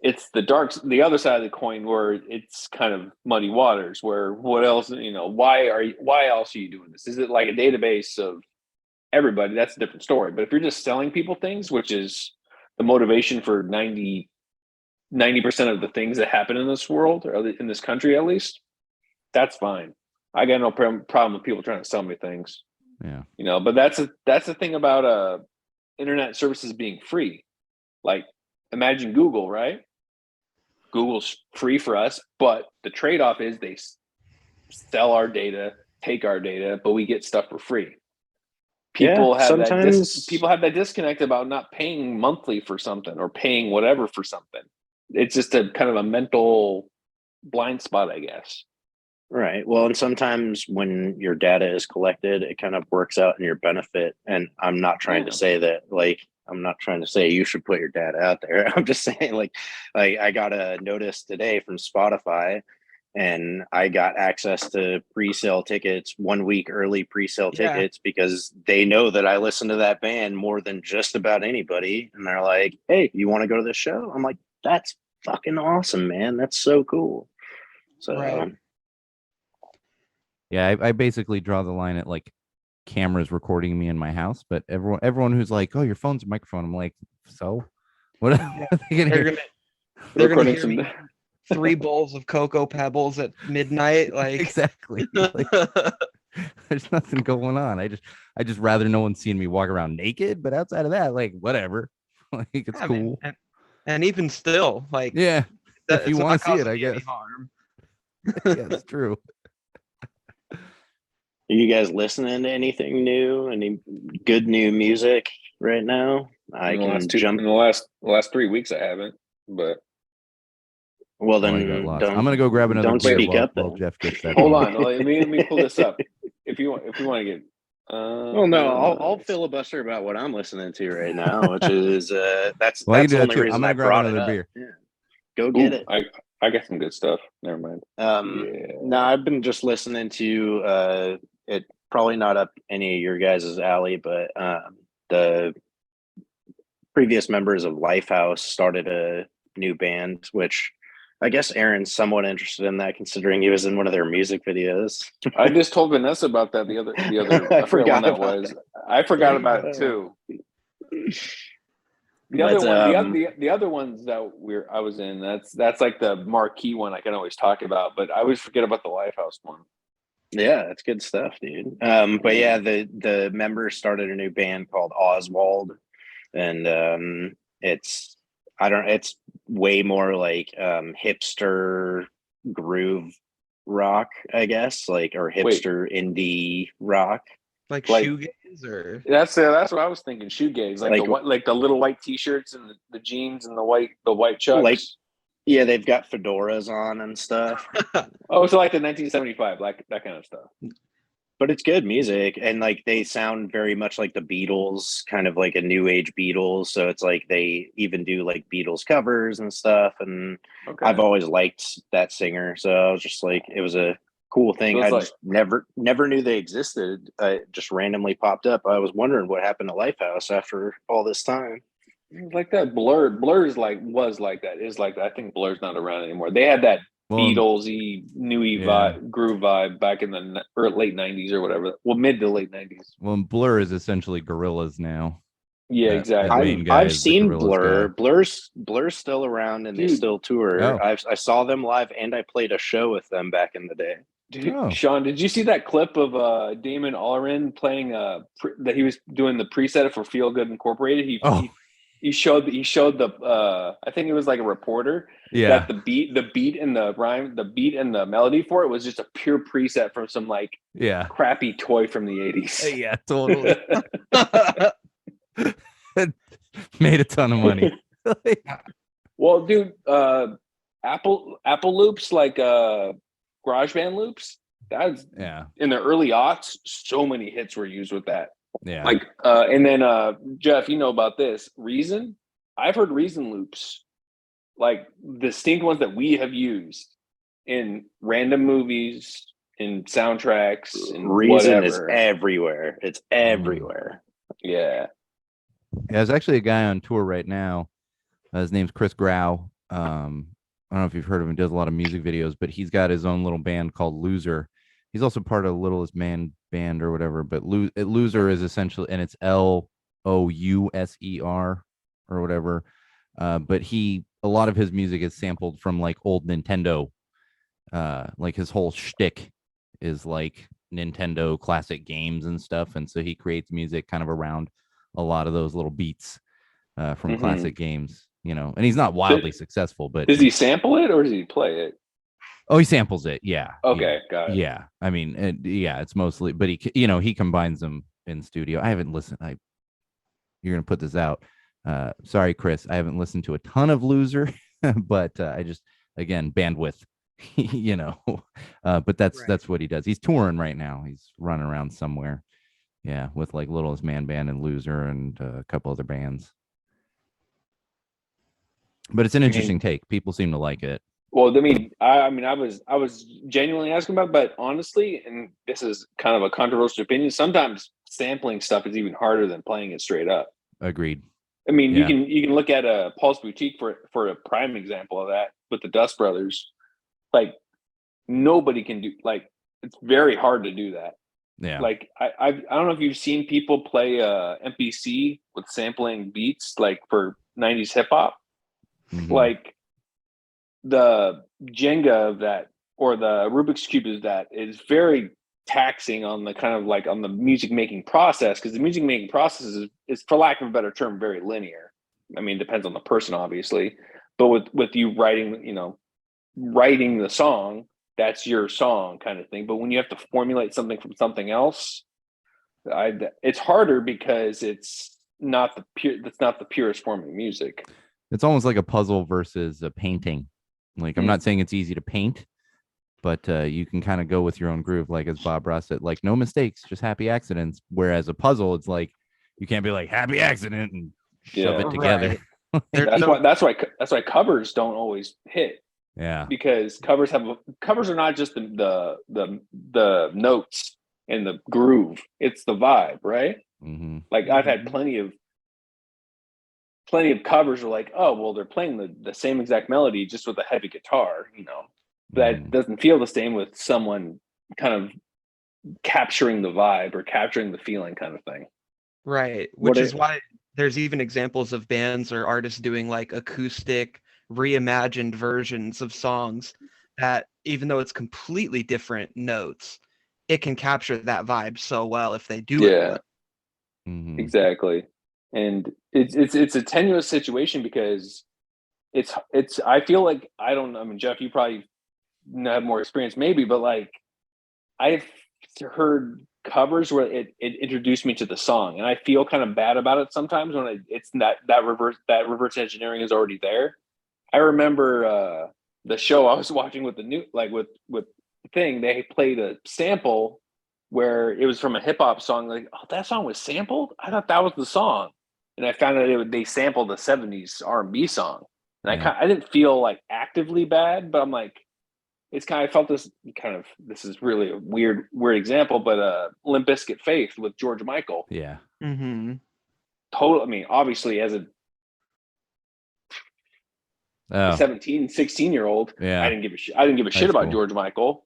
it's the other side of the coin where it's kind of muddy waters. Where what else? Why else are you doing this? Is it like a database of everybody? That's a different story. But if you're just selling people things, which is the motivation for 90% of the things that happen in this world, or in this country at least, that's fine. I got no problem with people trying to sell me things. Yeah. But that's the thing about internet services being free. Like, imagine Google, right? Google's free for us, but the trade-off is they sell our data, take our data, but we get stuff for free. People have that disconnect about not paying monthly for something or paying whatever for something. It's just a kind of a mental blind spot, I guess. Right. Well, and sometimes when your data is collected, it kind of works out in your benefit. And I'm not trying to say that, I'm not trying to say you should put your data out there. I'm just saying, like I got a notice today from Spotify, and I got access to pre-sale tickets, 1 week early pre-sale tickets, because they know that I listen to that band more than just about anybody. And they're like, hey, you want to go to this show? I'm like, that's fucking awesome, man. That's so cool. So Right. Yeah, I basically draw the line at like cameras recording me in my house, but everyone who's like, "Oh, your phone's a microphone," I'm like, "So, what are they gonna hear?" They're gonna hear me 3 bowls of Cocoa Pebbles at midnight. Like Exactly. Like, there's nothing going on. I just rather no one seeing me walk around naked. But outside of that, like whatever, like it's cool. And even still, like Yeah, if you want to see it, I guess. Harm. Yeah, it's true. Are you guys listening to anything new? Any good new music right now? In the last 3 weeks, I haven't. But well, then I got lost. I'm gonna go grab another don't beer speak while, up. while Jeff gets that. Hold on, let me pull this up. If you want to get. Well, no, I'll filibuster about what I'm listening to right now, which is that's Well, the that only too. reason I'm gonna I grab brought another it up. beer. Yeah. Go get it. I got some good stuff. Never mind. No, I've been just listening to it. Probably not up any of your guys' alley, but the previous members of Lifehouse started a new band, which I guess Aaron's somewhat interested in that, considering he was in one of their music videos. I just told Vanessa about that the other. I forgot when that was. I forgot about it too. The other ones that I was in, that's like the marquee one I can always talk about, but I always forget about the Lifehouse one. Yeah, that's good stuff, dude. But yeah, the members started a new band called Oswald, and it's way more like hipster groove rock, I guess, like, or hipster indie rock. Like shoegaze, or that's what I was thinking. Shoegaze, like the little white t-shirts and the jeans and the white chucks. Like, yeah, they've got fedoras on and stuff. Oh, so like the 1975, like that kind of stuff. But it's good music, and like they sound very much like the Beatles, kind of like a new age Beatles. So it's like they even do like Beatles covers and stuff. And I've always liked that singer, so I was just like, it was a cool thing. I just never knew they existed. It just randomly popped up. I was wondering what happened to Lifehouse after all this time. Like that Blur's was like that. Is like that. I think Blur's not around anymore. They had that Beatles-y, newy vibe, groove vibe back in the late 90s or whatever. Well, mid to late 90s. Well, Blur is essentially Gorillaz now. Yeah, exactly. I've seen Blur. Blur's still around, and they still tour. Oh. I saw them live, and I played a show with them back in the day. Sean, did you see that clip of Damon Albarn playing that he was doing the preset for Feel Good Incorporated? he showed the I think it was like a reporter Yeah. that the beat and the rhyme, the beat and the melody for it was just a pure preset from some like Yeah. crappy toy from the 80s. Yeah, totally. Made a ton of money. Well, dude, Apple loops like GarageBand loops. That's Yeah. in the early aughts. So many hits were used with that. Yeah. Like, and then Jeff, you know about this Reason? I've heard Reason loops, like distinct ones that we have used in random movies, in soundtracks, and Reason is whatever. everywhere. It's everywhere. Yeah. There's actually a guy on tour right now. His name's Chris Grau. I don't know if you've heard of him. He does a lot of music videos, but he's got his own little band called Loser. He's also part of Littlest Man band or whatever. But Loser is essentially, and it's LOUSER or whatever. But a lot of his music is sampled from like old Nintendo. Like his whole shtick is like Nintendo classic games and stuff, and so he creates music kind of around a lot of those little beats from classic games. And he's not wildly successful, but does he sample it or does he play it? Oh, he samples it. Yeah. Okay, got it. Yeah. I mean, it's mostly, but he combines them in studio. I haven't listened. You're going to put this out. Sorry, Chris. I haven't listened to a ton of Loser, but I just, again, bandwidth, but that's what he does. He's touring right now. He's running around somewhere. Yeah. With like Littlest Man Band and Loser and a couple other bands. But it's an interesting take. People seem to like it. Well, I was genuinely asking about it, but honestly, and this is kind of a controversial opinion, sometimes sampling stuff is even harder than playing it straight up. Agreed. I mean, you can look at a Pulse Boutique for a prime example of that with the Dust Brothers. Like nobody can do, like, it's very hard to do that. Yeah. Like I don't know if you've seen people play MPC with sampling beats like for 90s hip hop. Mm-hmm. Like the Jenga of that or the Rubik's Cube is very taxing on the kind of like on the music making process, because the music making process is for lack of a better term very linear. I mean, it depends on the person obviously, but with you writing the song, that's your song kind of thing. But when you have to formulate something from something else, it's harder because it's not the purest form of music. It's almost like a puzzle versus a painting. Like, I'm not saying it's easy to paint, but you can kind of go with your own groove. Like, as Bob Ross said, like, no mistakes, just happy accidents. Whereas a puzzle, it's like, you can't be like happy accident and shove it together. Right. That's why covers don't always hit. Yeah. Because covers are not just the notes and the groove. It's the vibe, right? Mm-hmm. Like I've had plenty of covers are like, oh, well, they're playing the same exact melody just with a heavy guitar, that doesn't feel the same with someone kind of capturing the vibe or capturing the feeling kind of thing. Right. Which is why there's even examples of bands or artists doing like acoustic reimagined versions of songs that, even though it's completely different notes, it can capture that vibe so well if they do it well. Mm-hmm. Exactly. And it's a tenuous situation because it's I feel like, I mean, Jeff, you probably have more experience maybe, but like I've heard covers where it introduced me to the song, and I feel kind of bad about it sometimes when it's that reverse engineering is already there. I remember the show I was watching with with thing, they played a sample where it was from a hip hop song. Like, oh, that song was sampled? I thought that was the song. And I found out they sampled a 70s R&B song. And I didn't feel like actively bad, but I'm like, I felt this is really a weird example, but Limp Bizkit Faith with George Michael. Yeah. Mm-hmm. Totally. I mean, obviously as a 17, 16-year-old, yeah, I didn't give a shit about George Michael.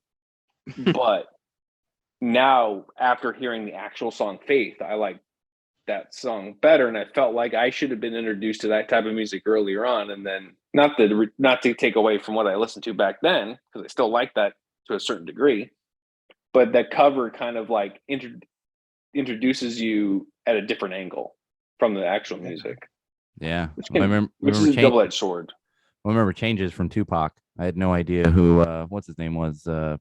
But now, after hearing the actual song Faith, I like that song better, and I felt like I should have been introduced to that type of music earlier on. And then not to take away from what I listened to back then, because I still like that to a certain degree, but that cover kind of like introduces you at a different angle from the actual music. Yeah. which I remember, is a double-edged sword. I remember changes from Tupac. I had no idea who what's his name was. Oh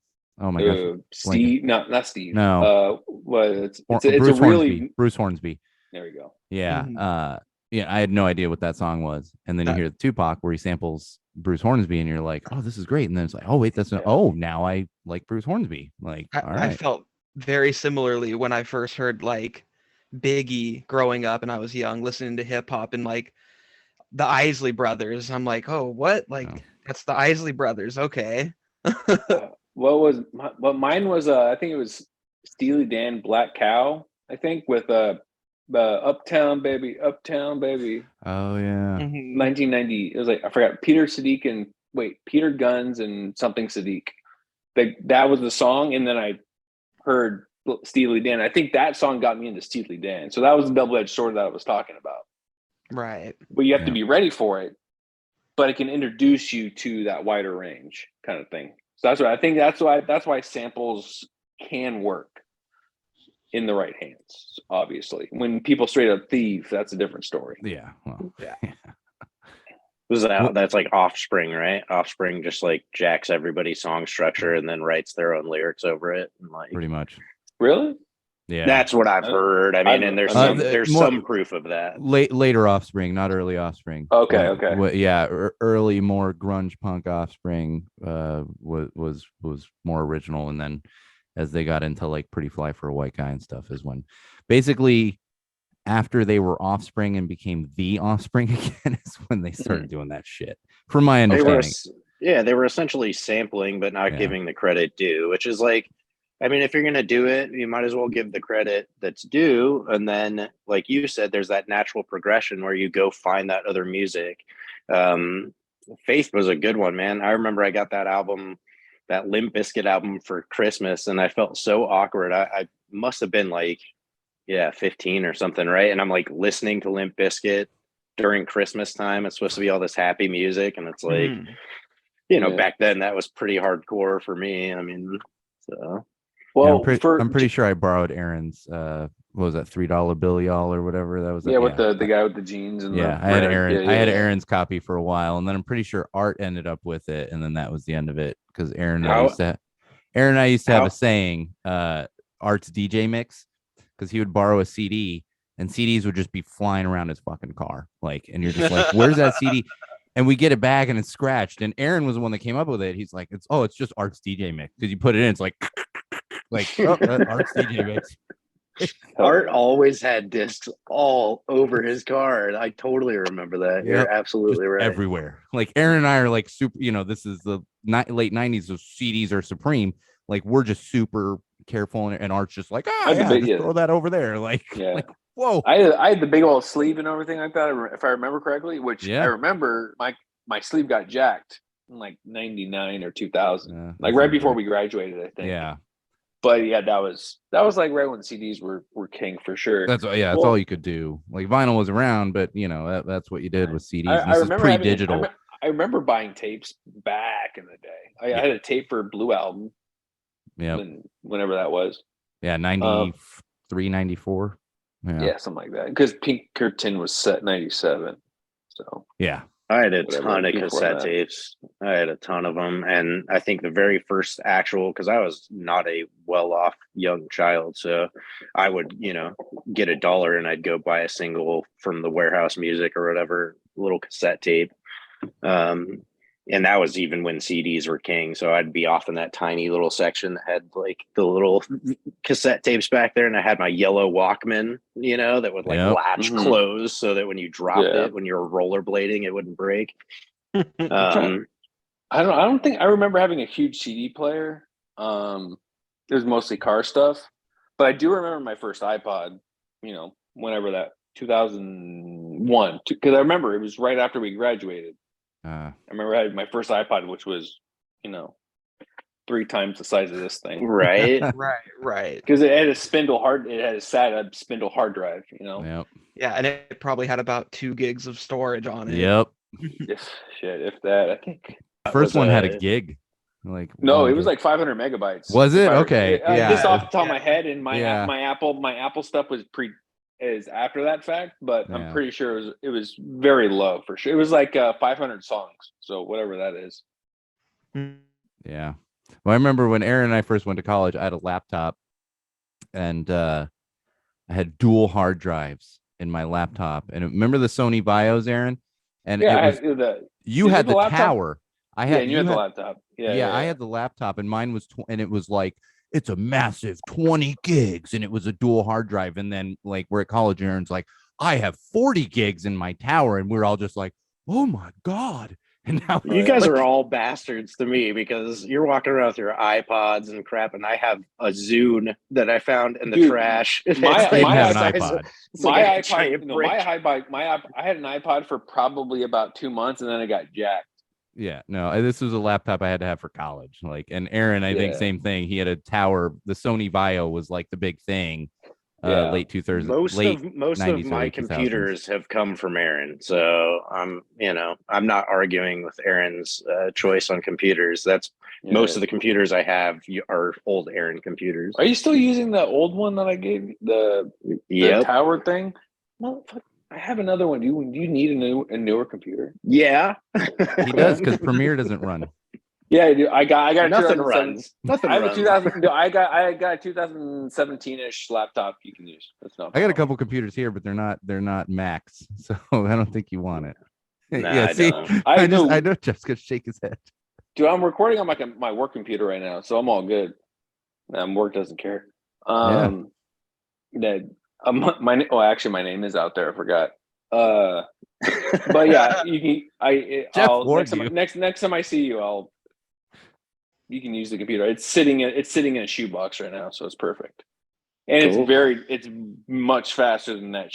my gosh. Steve, not Steve. No. It's a Bruce really Hornsby. Bruce Hornsby. there we go. Yeah. Mhm. Yeah, I had no idea what that song was. And then you That- hear the Tupac where he samples Bruce Hornsby and you're like, oh, this is great. And then it's like, oh wait, Yeah. now I like Bruce Hornsby. Like, all I right. felt very similarly when I first heard like Biggie growing up and I was young, listening to hip hop and like the Isley Brothers. I'm like, oh, what? Like Oh. that's the Isley Brothers. Okay. What mine was? I think it was Steely Dan, Black Cow. I think with Uptown Baby. Oh yeah. Mhm. 1990. It was like I forgot Peter Guns and something Sadiq. That was the song, and then I heard Steely Dan. I think that song got me into Steely Dan. So that was the double-edged sword that I was talking about. Right. But you have to Yeah. be ready for it. But it can introduce you to that wider range kind of thing. So that's what I think. That's why samples can work in the right hands. Obviously, when people straight up thief, that's a different story. Yeah. Well, Yeah. That's like Offspring, right? Offspring just like jacks everybody's song structure and then writes their own lyrics over it. And like pretty much. Really? Yeah. that's what I've heard. I mean, and there's Uh, some proof of that. Later Offspring, not early Offspring. Okay. Yeah, early more grunge punk Offspring was more original, and then as they got into like Pretty Fly for a White Guy and stuff is when basically after they were Offspring and became the Offspring again is when they started doing that shit. From my They were, understanding. they were essentially sampling, but not Yeah. giving the credit due, which is like, I mean, if you're going to do it, you might as well give the credit that's due. And then, like you said, there's that natural progression where you go find that other music. Faith was a good one, man. I remember I got that album, that Limp Bizkit album for Christmas, and I felt so awkward. I must have been like, 15 or something, right? And I'm like listening to Limp Bizkit during Christmas time. It's supposed to be all this happy music, and it's like, Mhm. Yeah. back then that was pretty hardcore for me. I mean, so Well, I'm pretty sure I borrowed Aaron's what was that $3 bill y'all or whatever that was. with the guy with the jeans and yeah, the I had red. Aaron. Yeah, I had yeah. Aaron's copy for a while, and then I'm pretty sure Art ended up with it, and then that was the end of it because Aaron and I used to have a saying, Art's DJ mix, because he would borrow a CD, and CDs would just be flying around his fucking car, like, and you're just like, "Where's that CD?" And we get it back, and it's scratched. And Aaron was the one that came up with it. He's like, "It's just Art's DJ mix," because you put it in, it's like, Art's DJ mix. Art always had discs all over his car. I totally remember that. You're Yep. absolutely Just right. everywhere. Like Aaron and I are like super, this is the late 90s, so CDs are supreme. Like we're just super careful, and Art's just like, just throw that over there. Like, like whoa. I had the big old sleeve and everything like that, if I remember correctly, which I remember my sleeve got jacked in like 99 or 2000, like right before we graduated, I think. Yeah. But yeah, that was like right when CDs were king for sure. That's all you could do. Like vinyl was around, but that's what you did with CDs. I remember pre-digital. I remember buying tapes back in the day. I had a tape for Blue Album. Yeah. Whenever that was. Yeah, 93, 94. Yeah, something like that. Because Pinkerton was set 97. So yeah. I had a ton of cassette tapes. I had a ton of them. And I think the very first actual, because I was not a well-off young child, so I would, get $1 and I'd go buy a single from the Warehouse Music or whatever, little cassette tape. And that was even when CDs were king. So I'd be off in that tiny little section that had like the little cassette tapes back there. And I had my yellow Walkman, that would like latch close so that when you dropped it, when you were rollerblading, it wouldn't break. I don't think I remember having a huge CD player. It was mostly car stuff, but I do remember my first iPod, whenever that 2001, because I remember it was right after we graduated. I remember I had my first iPod, which was, 3 times the size of this thing. Right. Right. Because it had a spindle hard drive, Yep. Yeah, and it probably had about 2 gigs of storage on it. Yep. If that, I think. First one had a gig. Like no, it was like 500 megabytes. Was it? Okay. Just off the top of my head, and my Apple stuff was is after that fact, but I'm Yeah. pretty sure it was very low for sure. It was like 500 songs, so whatever that is. Yeah. Well, I remember when Aaron and I first went to college, I had a laptop and I had dual hard drives in my laptop. And remember the Sony BIOS, Aaron? And Yeah, it I was had the. you Is it had the the laptop? tower. I Yeah, had and you had the laptop. Yeah, I had the laptop, and mine was and it was like it's a massive 20 gigs, and it was a dual hard drive. And then like we're at college, and Aaron's like, I have 40 gigs in my tower, and we're all just like, oh my god. And now You guys like, are all bastards to me because you're walking around with your iPods and crap, and I have a Zune that I found in the Dude, trash. my- I didn't my have an size- iPod. it's my like a iPod, giant no, brick. I had an iPod for probably about 2 months, and then it got jacked. Yeah, no, this was a laptop I had to have for college. Like, and Aaron, I think Yeah. same thing. He had a tower. The Sony Vio was like the big thing. Yeah. Late 2000s, most late of 90s, my early 2000s. computers have come from Aaron, so I'm not arguing with Aaron's choice on computers. That's most of the computers I have are old Aaron computers. Are you still using the old one that I gave you? The Yep. tower thing? Motherfucker, I have another one. Do you need a newer computer? Yeah. He does because Premiere doesn't run. Yeah, I do. I got a Nothing 2007 runs. Nothing I have runs. a 2000. No, I got a 2017-ish laptop you can use. That's not. I got a couple computers here, but they're not Macs, so I don't think you want it. Nah, Yeah, I see, don't. I know. I know Jeff's gonna shake his head. Dude, I'm recording on my work computer right now, so I'm all good. Work doesn't care. That actually my name is out there. I forgot. But yeah, you can. Jeff I'll warned next time I see you, you can use the computer. It's sitting in a shoebox right now, so it's perfect. And Cool. it's much faster than that.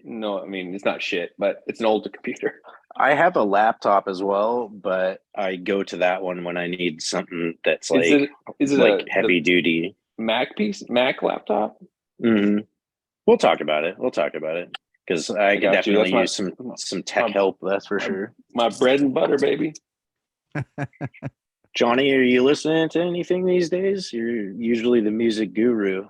No, I mean it's not shit, but it's an older computer. I have a laptop as well, but I go to that one when I need something that's like Is it like the heavy duty Mac laptop? Mm-hmm. We'll talk about it because I could got you. definitely That's use some tech help. That's for sure. My bread and butter, baby. Johnny, are you listening to anything these days? You're usually the music guru.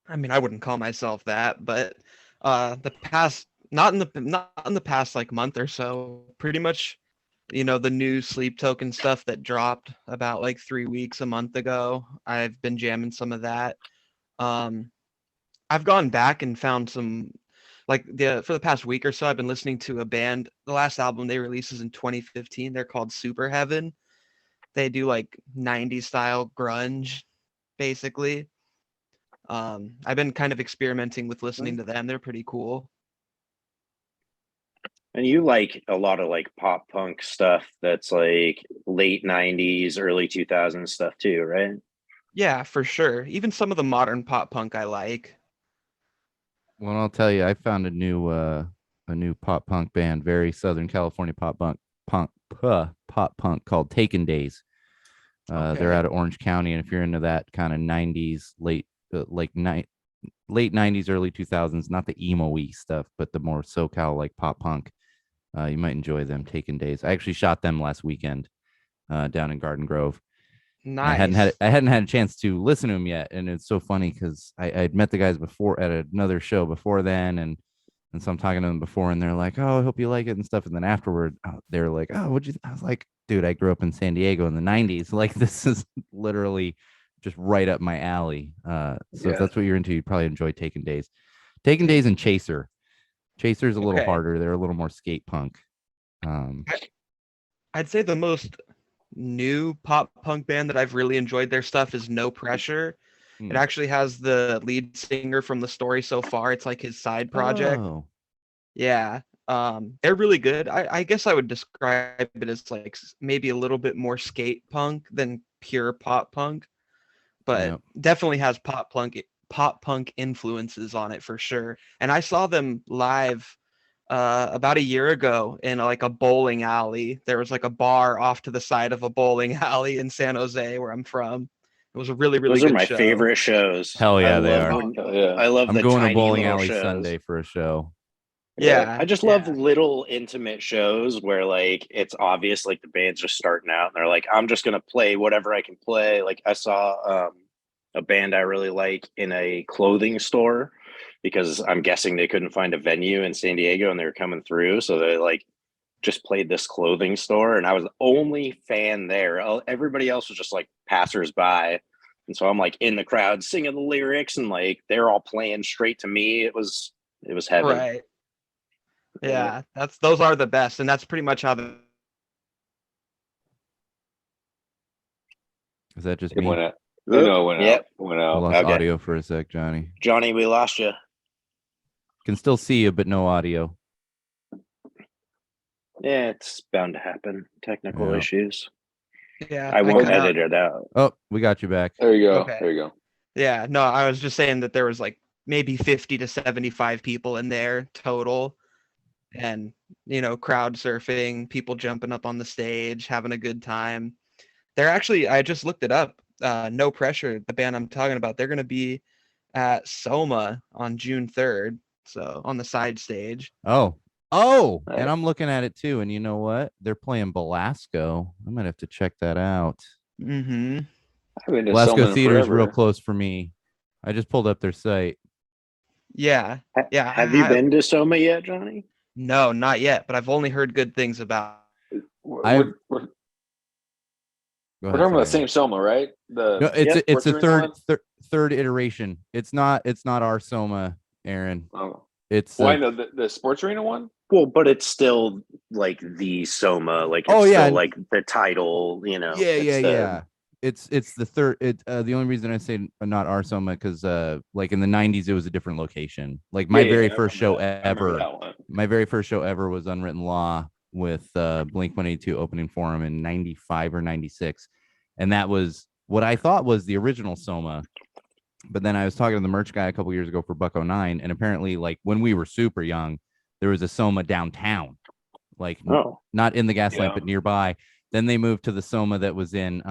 I mean, I wouldn't call myself that, but not in the past like month or so, pretty much, the new Sleep Token stuff that dropped about like 3 weeks, a month ago. I've been jamming some of that. I've gone back and found some for the past week or so, I've been listening to a band. The last album they released is in 2015. They're called Super Heaven. They do like 90s style grunge, basically. I've been kind of experimenting with listening to them. They're pretty cool. And you like a lot of like pop punk stuff that's like late 90s, early 2000s stuff too, right? Yeah, for sure. Even some of the modern pop punk I like. Well, I'll tell you, I found a new pop punk band, very Southern California pop punk called Taken Days. They're out of Orange County, and if you're into that kind of 90s, late 90s, early 2000s, not the emo-y stuff, but the more SoCal like pop punk, you might enjoy them. Taken Days. I actually shot them last weekend down in Garden Grove. Nice. I hadn't had a chance to listen to them yet, and it's so funny because I'd met the guys before at another show before then, and so I'm talking to them before, and they're like, "Oh, I hope you like it," and stuff. And then afterward, they're like, "Oh, what'd you?" I was like, "Dude, I grew up in San Diego in the '90s. Like, this is literally just right up my alley." So if that's what you're into, you'd probably enjoy Taken Days. Taken Days and Chaser. Chaser's a little harder. They're a little more skate punk. I'd say the most new pop punk band that I've really enjoyed their stuff is No Pressure. It actually has the lead singer from The Story So Far. It's like his side project. Oh. Yeah. They're really good. I guess I would describe it as like maybe a little bit more skate punk than pure pop punk, but definitely has pop punk influences on it for sure. And I saw them live about a year ago in like a bowling alley. There was like a bar off to the side of a bowling alley in San Jose, where I'm from. It was a really, really Those good are my show. favorite shows. Hell yeah, they are. I love I'm the going to tiny bowling little alley shows. Sunday for a show. Yeah. I just love little intimate shows where like it's obvious like the band's just starting out and they're like, I'm just gonna play whatever I can play. Like I saw a band I really like in a clothing store because I'm guessing they couldn't find a venue in San Diego and they were coming through. So they like just played this clothing store and I was the only fan there. Everybody else was just like passersby. And so I'm like in the crowd singing the lyrics and like they're all playing straight to me. It was heaven. Right. Yeah, those are the best, and that's pretty much how Is that just It me? went out. No, it went Yep. out. It went I out. lost Okay. audio for a sec, Johnny. Johnny, we lost you. Can still see you, but no audio. Yeah, it's bound to happen. Technical Yeah. issues. Yeah, I won't cut out. edit it out. Oh, we got you back. There you go. Okay. There you go. Yeah, no, I was just saying that there was like maybe 50 to 75 people in there total, and crowd surfing, people jumping up on the stage, having a good time. They're actually, I just looked it up. No Pressure, the band I'm talking about, they're going to be at Soma on June 3rd, so on the side stage. Oh, Right. and I'm looking at it too. And you know what? They're playing Belasco. I might have to check that out. Mm-hmm. I've been to Belasco Selman Theater is real forever. close for me. I just pulled up their site. Yeah. Yeah. Have you been to Soma yet, Johnny? No, not yet, but I've only heard good things about. We're Go talking ahead, about the sorry. same Soma, right? No, Yep, it's a Sports Arena third iteration. It's not our Soma, Aaron. one? Oh. It's Well, I know the Sports Arena one. Well, but it's still like the Soma, like it's Oh, yeah. still like the title, yeah. It's the third. The only reason I say not our Soma because like in the 90s it was a different location. Like my very first show ever. My very first show ever was Unwritten Law with Blink-182 opening for him in 95 or 96. And that was what I thought was the original Soma. But then I was talking to the merch guy a couple years ago for Buck09, and apparently, like when we were super young, there was a Soma downtown, like not in the Gaslamp, but nearby. Then they moved to the Soma that was in,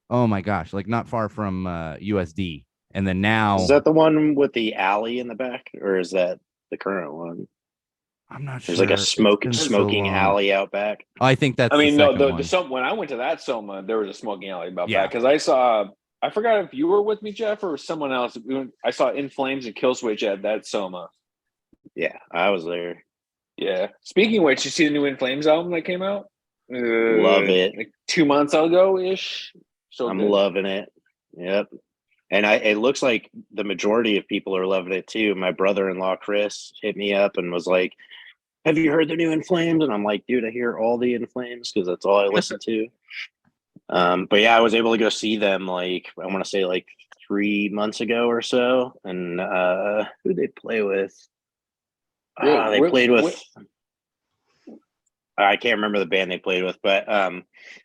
oh my gosh, like not far from USD. And then now, is that the one with the alley in the back, or is that the current one? I'm not There's sure. like a smoking alley out back. I think that's. I mean, the no, one. the when I went to that Soma, there was a smoking alley about Yeah. that because I saw. I forgot if you were with me, Jeff, or someone else. I saw In Flames and Killswitch at that Soma. Yeah, I was there. Yeah. Speaking of which, you see the new In Flames album that came out? Love it. Like 2 months ago ish. So I'm good. loving it. Yep. And it looks like the majority of people are loving it too. My brother-in-law Chris hit me up and was like, "Have you heard the new In Flames?" And I'm like, "Dude, I hear all the In Flames because that's all I listen to." But yeah, I was able to go see them like I want to say like 3 months ago or so. And who they play with? They played with. I can't remember the band they played with, but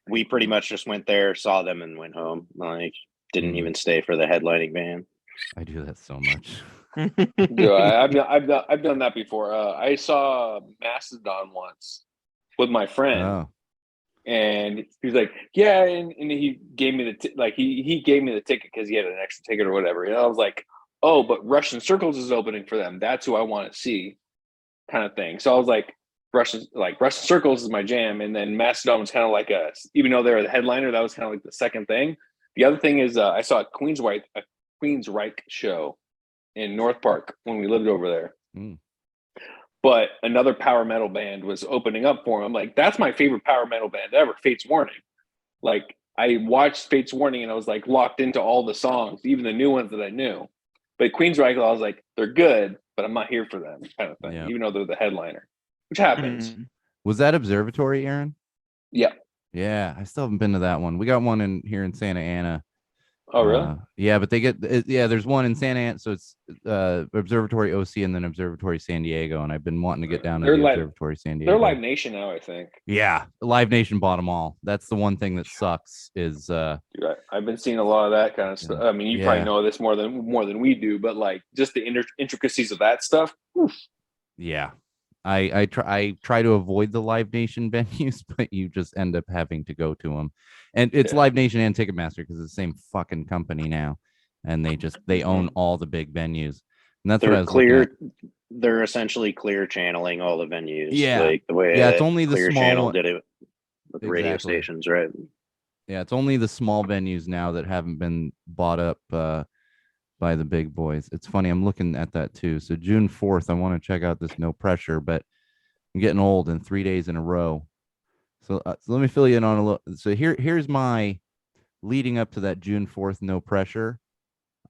we pretty much just went there, saw them, and went home. Like, didn't even stay for the headlining band. I do that so much. Yeah, I've done that before. I saw Mastodon once with my friend. Oh. And he's like, yeah, and he gave me the he gave me the ticket because he had an extra ticket or whatever. And I was like, oh, but Russian Circles is opening for them. That's who I want to see, kind of thing. So I was like, Russian Circles is my jam. And then Mastodon was kind of like even though they were the headliner, that was kind of like the second thing. The other thing is I saw a Queensryche show in North Park when we lived over there. Mm. But another power metal band was opening up for him. I'm like, that's my favorite power metal band ever, Fate's Warning. Like, I watched Fate's Warning and I was like locked into all the songs, even the new ones that I knew. But Queensryche, I was like, they're good, but I'm not here for them, kind of thing, even though they're the headliner, which happens. Was that Observatory, Aaron? Yeah. Yeah, I still haven't been to that one. We got one here in Santa Ana. Oh, really? Yeah, but there's one in Santa Ana, so it's Observatory OC and then Observatory San Diego, and I've been wanting to get down to the Observatory San Diego. They're Live Nation now, I think. Yeah, Live Nation bought them all. That's the one thing that sucks is Dude, I've been seeing a lot of that kind of stuff. I mean, you probably know this more than we do, but like just the intricacies of that stuff. Oof. Yeah. I try to avoid the Live Nation venues, but you just end up having to go to them. And it's Live Nation and Ticketmaster because it's the same fucking company now. And they own all the big venues. And that's what I was looking at. They're essentially clear channeling all the venues. Yeah. Like the way it's only the Clear small Channel one. did it with radio stations, right? Yeah, it's only the small venues now that haven't been bought up by the big boys. It's funny. I'm looking at that too. So June 4th, I want to check out this No Pressure, but I'm getting old in 3 days in a row. So let me fill you in on a little. So here's my leading up to that June 4th No Pressure.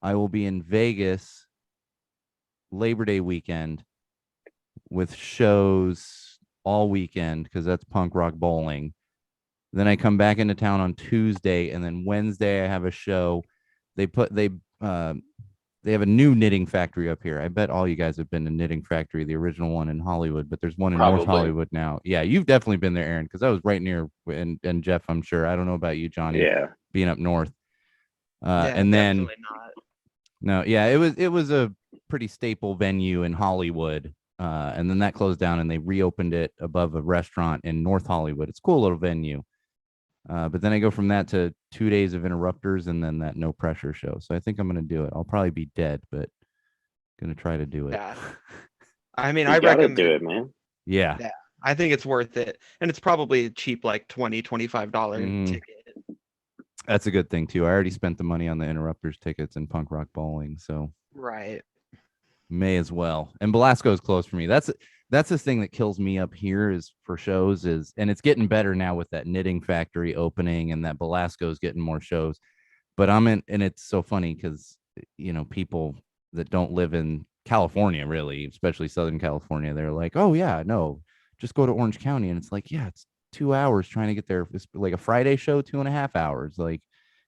I will be in Vegas Labor Day weekend with shows all weekend because that's punk rock bowling. Then I come back into town on Tuesday, and then Wednesday I have a show. They put they have a new knitting factory up here. I bet all you guys have been to Knitting Factory, the original one in Hollywood, but there's one in North Probably. Hollywood now. Yeah, you've definitely been there, Aaron, because I was right near, and Jeff, I'm sure. I don't know about you, Johnny, Yeah. being up north. Yeah, And then definitely not. no, yeah, it was a pretty staple venue in Hollywood. And then that closed down and they reopened it above a restaurant in North Hollywood. It's a cool little venue. But then I go from that to 2 days of interrupters and then that No Pressure show. So I think I'm gonna do it. I'll probably be dead, but gonna try to do it. Yeah. I mean, You I gotta recommend do it, man. Yeah. Yeah, I think it's worth it. And it's probably cheap, like $20-$25 Mhm. ticket. That's a good thing too. I already spent the money on the interrupters tickets and punk rock bowling, so Right. may as well. And Belasco's close for me. That's the thing that kills me up here is for shows is, and it's getting better now with that knitting factory opening and that Belasco's getting more shows. But I'm in, and it's so funny because people that don't live in California, really, especially Southern California, they're like, oh yeah, no, just go to Orange County, and it's like, yeah, it's 2 hours trying to get there. It's like a Friday show, 2.5 hours, like,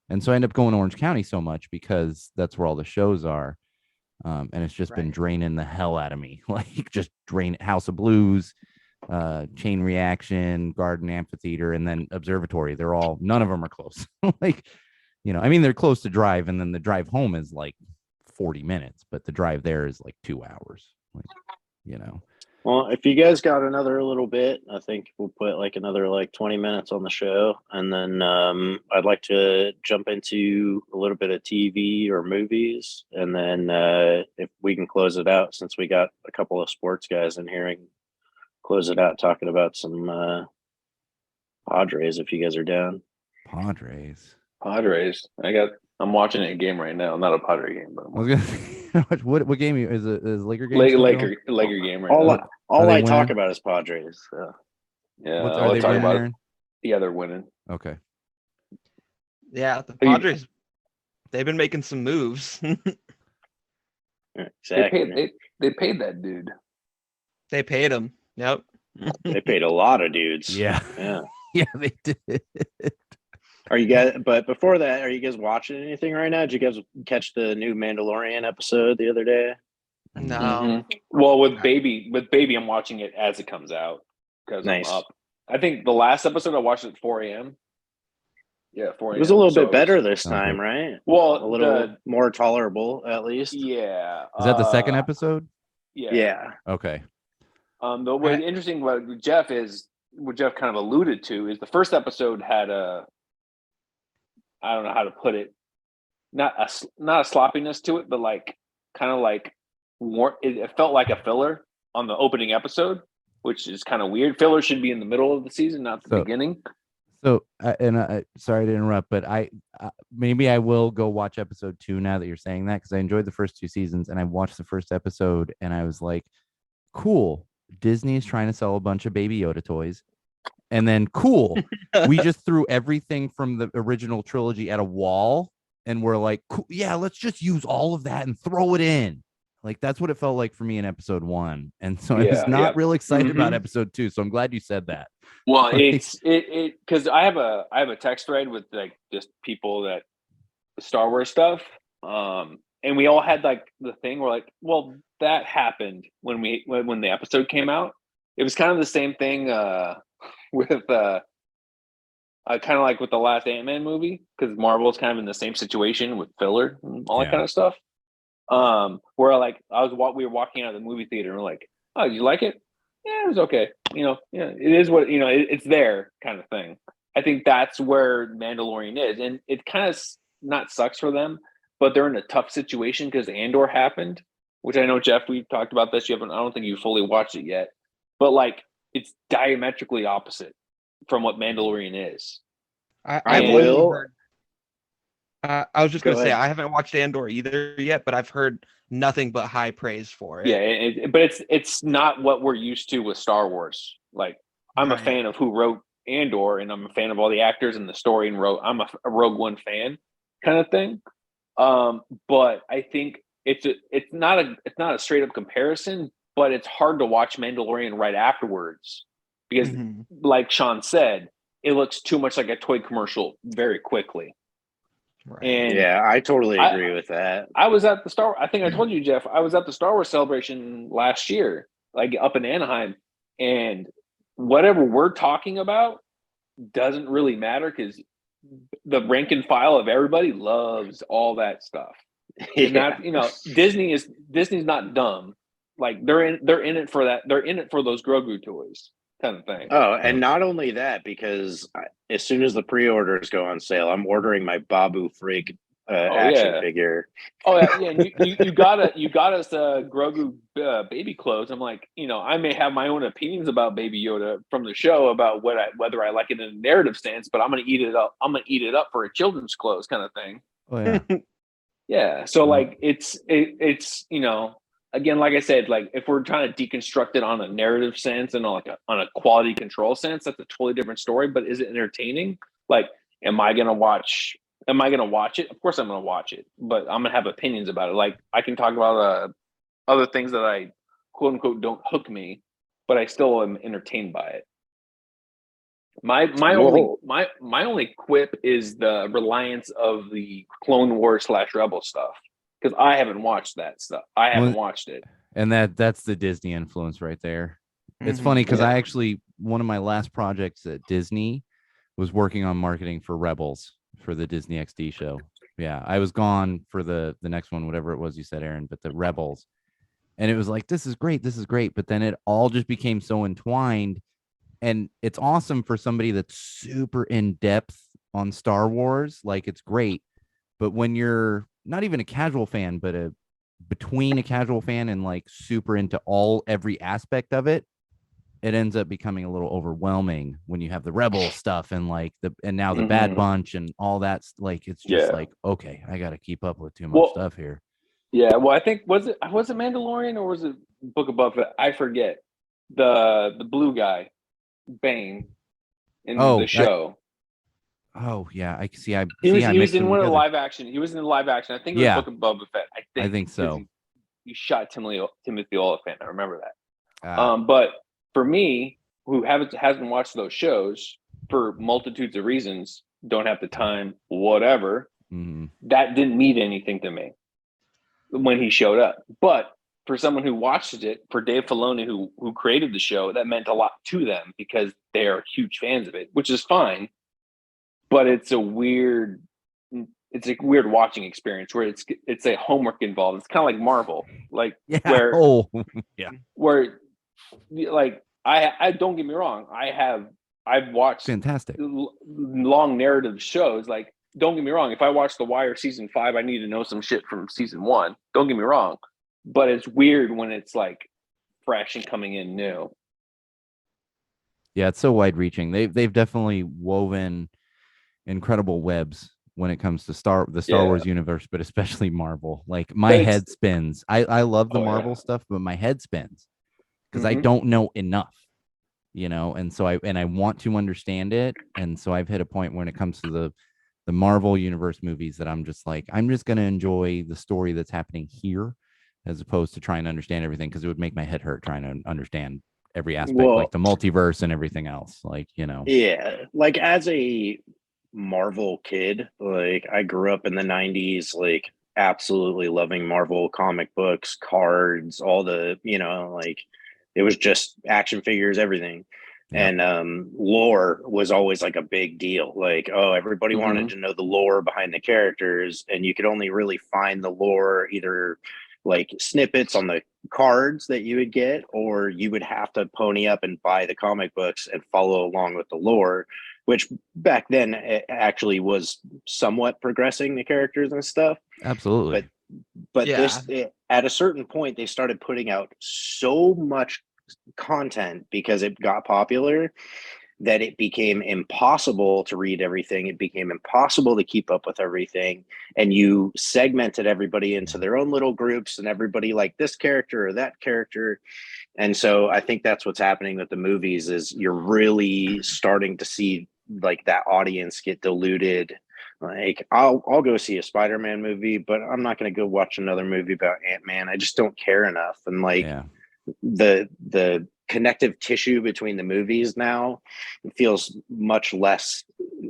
and so I end up going to Orange County so much because that's where all the shows are. And it's just been Right. draining the hell out of me, like just drain House of Blues, Chain Reaction, Garden Amphitheater, and then Observatory. None of them are close. Like, I mean, they're close to drive, and then the drive home is like 40 minutes, but the drive there is like 2 hours. Like, Well, if you guys got another little bit, I think we'll put like another like 20 minutes on the show. And then I'd like to jump into a little bit of TV or movies. And then if we can close it out, since we got a couple of sports guys in here, and close it out talking about some Padres if you guys are down. Padres. I'm watching a game right now. Not a Padre game, but I'm I was gonna, what game is it? Is Laker game? Laker game right now. All I talk winning? about is Padres. So. Yeah, Are I'll they talk winning, about Aaron? it. Yeah, they're winning. Okay. Yeah, the Are you- Padres, they've been making some moves. Exactly. They paid that dude. They paid him. Yep. They paid a lot of dudes. Yeah. Yeah. Yeah, they did. Are you guys? But before that, are you guys watching anything right now? Did you guys catch the new Mandalorian episode the other day? No. Mhm. Well, with baby, I'm watching it as it comes out because Nice. I'm up. I think the last episode I watched at 4 a.m. Yeah, 4 a.m. It was a little So bit better this Okay. time, right? Well, A little more tolerable, at least. yeah. Is that the second episode? Yeah. Yeah. Okay. The what's interesting about Jeff is what Jeff kind of alluded to is the first episode had I don't know how to put it, not a sloppiness to it, but like kind of like it felt like a filler on the opening episode, which is kind of weird. Filler should be in the middle of the season, not the beginning. So, sorry to interrupt, but maybe I will go watch episode 2 now that you're saying that, because I enjoyed the first 2 seasons, and I watched the first episode, and I was like, cool. Disney is trying to sell a bunch of Baby Yoda toys. And then, cool, we just threw everything from the original trilogy at a wall, and we're like, cool, yeah, let's just use all of that and throw it in. Like, that's what it felt like for me in episode 1. And so I was not real excited about episode 2. So I'm glad you said that. Well, it's because I have a text thread with like just people that Star Wars stuff. And we all had like the thing where like, well, that happened when the episode came out. It was kind of the same thing with kind of like with the last Ant-Man movie, because Marvel's kind of in the same situation with filler and all that kind of stuff. Where like we were walking out of the movie theater and we're like, oh, you like it? Yeah, it was okay. Yeah, it is what it's there kind of thing. I think that's where Mandalorian is, and it kind of not sucks for them, but they're in a tough situation because Andor happened, which I know, Jeff, we talked about this. I don't think you fully watched it yet, but like it's diametrically opposite from what Mandalorian is. I've I only will. heard. I was just Go gonna say ahead. I haven't watched Andor either yet, but I've heard nothing but high praise for Yeah, it. but it's not what we're used to with Star Wars. Like, I'm a Right. fan of who wrote Andor, and I'm a fan of all the actors and the story. And I'm a Rogue One fan, kind of thing. But I think it's not a straight up comparison, but it's hard to watch Mandalorian right afterwards because, Mhm. like Sean said, it looks too much like a toy commercial very quickly. Right. And Yeah, I totally I agree with that. I was at the I think I told you, Jeff, I was at the Star Wars celebration last year, like up in Anaheim, and whatever we're talking about doesn't really matter because the rank and file of everybody loves all that stuff. And Yeah. that, Disney's not dumb. Like, they're in it for that. They're in it for those Grogu toys, kind of thing. Oh, and not only that, because as soon as the pre-orders go on sale, I'm ordering my Babu Frig Oh action yeah. figure. Oh yeah, and you got us Grogu baby clothes. I'm like, I may have my own opinions about Baby Yoda from the show about whether I like it in a narrative stance, but I'm gonna eat it up. I'm gonna eat it up for a children's clothes kind of thing. Oh yeah. Yeah. So Well, like it's again, like I said, like if we're trying to deconstruct it on a narrative sense and on a quality control sense, that's a totally different story. But is it entertaining? Like, am I gonna watch? Am I gonna watch it? Of course, I'm gonna watch it, but I'm gonna have opinions about it. Like, I can talk about other things that I quote unquote don't hook me, but I still am entertained by it. Well, My only quip is the reliance of the Clone Wars / Rebel stuff, because I haven't watched that stuff. I haven't well, watched it. and that's the Disney influence right there. It's funny because I actually, one of my last projects at Disney was working on marketing for Rebels for the Disney XD show. Yeah, I was gone for the next one, whatever it was you said, Aaron, but the Rebels. And it was like, this is great, this is great. But then it all just became so entwined. And it's awesome for somebody that's super in depth on Star Wars. Like, it's great. But when you're not even a casual fan, but between a casual fan and like super into every aspect of it, it ends up becoming a little overwhelming when you have the rebel stuff and like and now the Bad Bunch and all that. Like, it's just like, okay, I got to keep up with too much stuff here. Yeah. Well, I think was it Mandalorian or was it Book of Boba Fett? I forget. The blue guy, Bane, in the show. Yeah, I see. I He was mixed in them one of the together. live action. He was in the live action. I think it was Book of Boba Fett. I think so. He shot Timothy Oliphant. I remember that. Ah. But for me, who hasn't watched those shows for multitudes of reasons, don't have the time, whatever, that didn't mean anything to me when he showed up. But for someone who watched it, for Dave Filoni, who created the show, that meant a lot to them because they are huge fans of it, which is fine. But it's a weird watching experience where it's a homework involved. It's kind of like Marvel, like where like I don't get me wrong, I've watched fantastic long narrative shows. Like, don't get me wrong, if I watch The Wire season 5, I need to know some shit from season 1. Don't get me wrong, but it's weird when it's like fresh and coming in new. Yeah, it's so wide reaching. They've definitely woven incredible webs when it comes to the Star Wars universe, but especially Marvel. Like, my head spins. I love the Marvel stuff, but my head spins because I don't know enough, and so I want to understand it. And so I've hit a point when it comes to the Marvel universe movies that I'm just going to enjoy the story that's happening here as opposed to trying to understand everything, because it would make my head hurt trying to understand every aspect, like the multiverse and everything else. Yeah, like as a Marvel kid, like I grew up in the 90s, like absolutely loving Marvel comic books, cards, all the, like it was just action figures, everything. And lore was always like a big deal. Like, oh, everybody wanted to know the lore behind the characters, and you could only really find the lore either like snippets on the cards that you would get, or you would have to pony up and buy the comic books and follow along with the lore, which back then it actually was somewhat progressing the characters and stuff. Absolutely. But at a certain point, they started putting out so much content because it got popular that it became impossible to read everything. It became impossible to keep up with everything. And you segmented everybody into their own little groups, and everybody liked this character or that character. And so I think that's what's happening with the movies is you're really starting to see like that audience get diluted. Like I'll go see a Spider-Man movie, but I'm not going to go watch another movie about Ant-Man. I just don't care enough. And like Yeah. the connective tissue between the movies now feels much less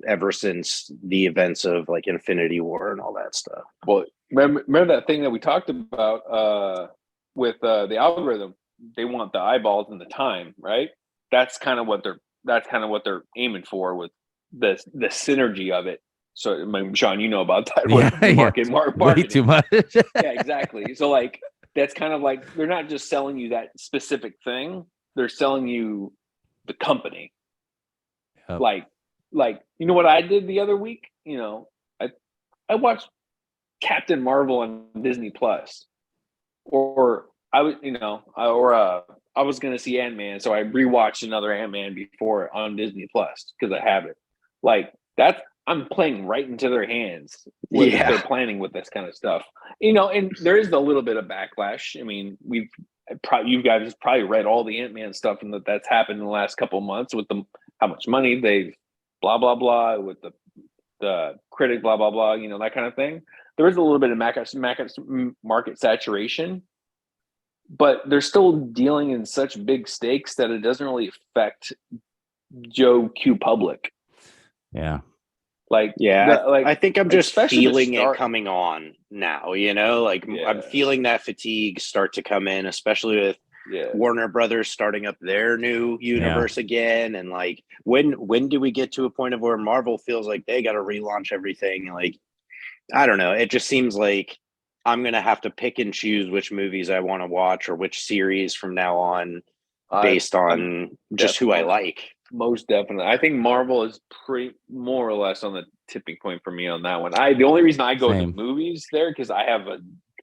ever since the events of like Infinity War and all that stuff. Well, remember that thing that we talked about with the algorithm? They want the eyeballs and the time, right? That's kind of what they're aiming for with the synergy of it. So, I mean, Sean, you know about that. Way too much. Yeah, exactly. So, like, that's kind of like they're not just selling you that specific thing; they're selling you the company. Yep. Like you know what I did the other week? You know, I watched Captain Marvel on Disney Plus, or I was, I was going to see Ant-Man, so I rewatched another Ant-Man before on Disney Plus because I have it. Like that's I'm playing right into their hands with Yeah. they're planning with this kind of stuff. You know, and there is a little bit of backlash. I mean, you guys probably read all the Ant-Man stuff and that's happened in the last couple of months with them, how much money they've blah blah blah with the critic blah blah blah. You know, that kind of thing. There is a little bit of market saturation, but they're still dealing in such big stakes that it doesn't really affect Joe Q public. Yeah. Like, yeah, I think I'm just feeling it coming on now, you know, like I'm feeling that fatigue start to come in, especially with Warner Brothers starting up their new universe again. And like, when do we get to a point of where Marvel feels like they got to relaunch everything? Like, I don't know. It just seems like I'm going to have to pick and choose which movies I want to watch or which series from now on based on just who I like. Most definitely. I think Marvel is pretty more or less on the tipping point for me on that one. The only reason I go to movies there because I have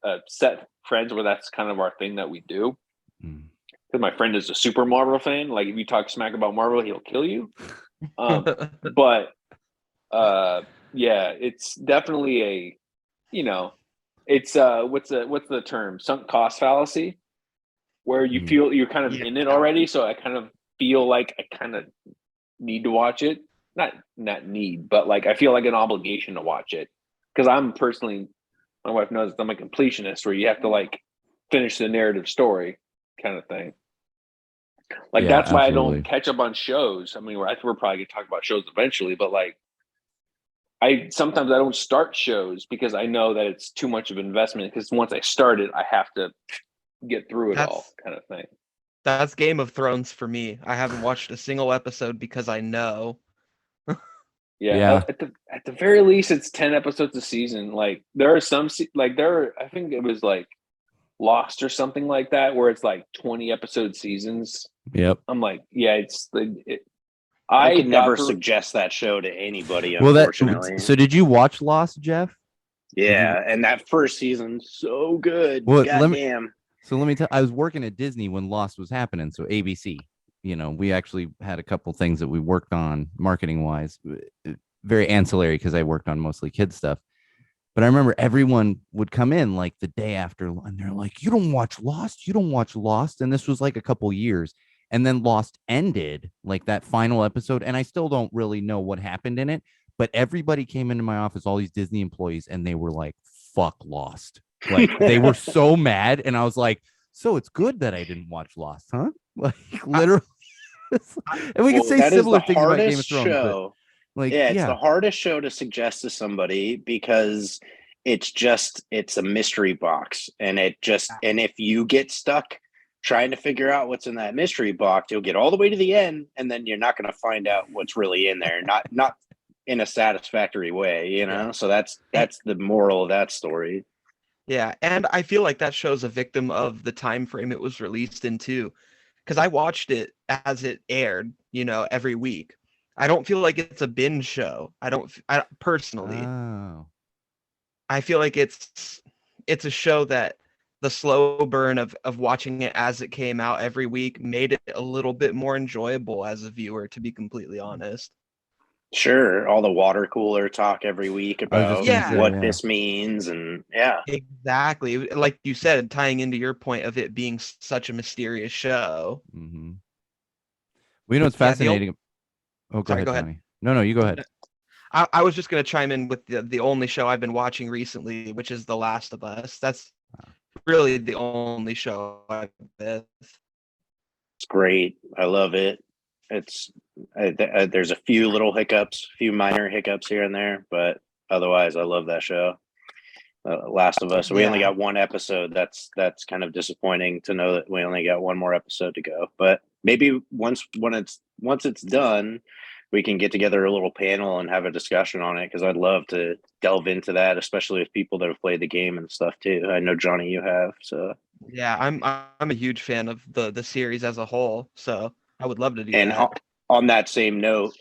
a set friends where that's kind of our thing that we do. Because my friend is a super Marvel fan. Like if you talk smack about Marvel, he'll kill you. But yeah, it's definitely a, you know, it's what's the term? Sunk cost fallacy, where you feel you're kind of in it already. So I kind of feel like I kind of need to watch it. Not need, but like I feel like an obligation to watch it because I'm personally, my wife knows I'm a completionist where you have to like finish the narrative story kind of thing. Like that's why I don't catch up on shows. I mean, we're probably gonna talk about shows eventually, but like sometimes I don't start shows because I know that it's too much of an investment because once I start it, I have to get through it all kind of thing. That's Game of Thrones for me. I haven't watched a single episode because I know. At the very least, it's 10 episodes a season. Like there are some, I think it was like Lost or something like that, where it's like 20 episode seasons. Yep. I'm like, I could never suggest that show to anybody, unfortunately. So did you watch Lost, Jeff? Yeah, and that first season, so good. Well, goddamn. So let me tell. I was working at Disney when Lost was happening. So ABC, you know, we actually had a couple things that we worked on marketing wise, very ancillary because I worked on mostly kids stuff. But I remember everyone would come in like the day after, and they're like, "You don't watch Lost? You don't watch Lost?" And this was like a couple years, and then Lost ended, like that final episode, and I still don't really know what happened in it. But everybody came into my office, all these Disney employees, and they were like, "Fuck Lost." Like they were so mad, and I was like, "So it's good that I didn't watch Lost, huh?" Like literally, and we can say similar things about Game of Thrones. But, like, it's the hardest show to suggest to somebody because it's a mystery box, and and if you get stuck trying to figure out what's in that mystery box, you'll get all the way to the end, and then you're not going to find out what's really in there. Not in a satisfactory way, you know. So that's the moral of that story. Yeah, and I feel like that show's a victim of the time frame it was released in too, because I watched it as it aired, you know, every week. I don't feel like it's a binge show. I personally. Oh. I feel like it's a show that the slow burn of watching it as it came out every week made it a little bit more enjoyable as a viewer, to be completely honest. Sure, all the water cooler talk every week I was just about gonna Yeah. say, what yeah. this means, and yeah, Exactly. Like you said, tying into your point of it being such a mysterious show. Mm-hmm. Well, you know what's Yeah, fascinating? Oh, go Sorry, ahead, go ahead. Johnny. No, you go ahead. I was just going to chime in with the only show I've been watching recently, which is The Last of Us. That's really the only show I've been. it's great. I love it. It's there's a few little hiccups, a few minor hiccups here and there, but otherwise, I love that show. Last of Us. We only Yeah. got one episode. That's kind of disappointing to know that we only got one more episode to go. But maybe once it's done, we can get together a little panel and have a discussion on it, because I'd love to delve into that, especially with people that have played the game and stuff too. I know, Johnny, you have. So Yeah, I'm a huge fan of the series as a whole, so I would love to do and that. on that same note,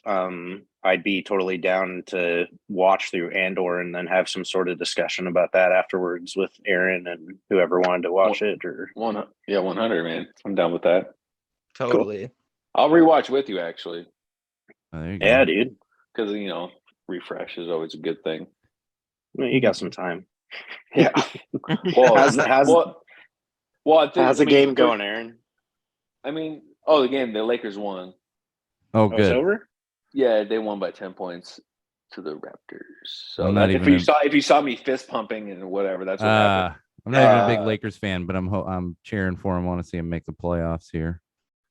I'd be totally down to watch through Andor and then have some sort of discussion about that afterwards with Aaron and whoever wanted to watch it. Or 100, man. I'm down with that. Totally. I'll rewatch with you actually, Oh, there you go. yeah, dude, because refresh is always a good thing. you got some time. Yeah. Well, How's I think, the game going, Aaron? I mean, the game, the Lakers won. Oh, It's good. over. Yeah, they won by 10 points to the Raptors. So I'm not if you saw me fist pumping and whatever, that's what happened. I'm not even a big Lakers fan, but I'm cheering for him. I want to see him make the playoffs here.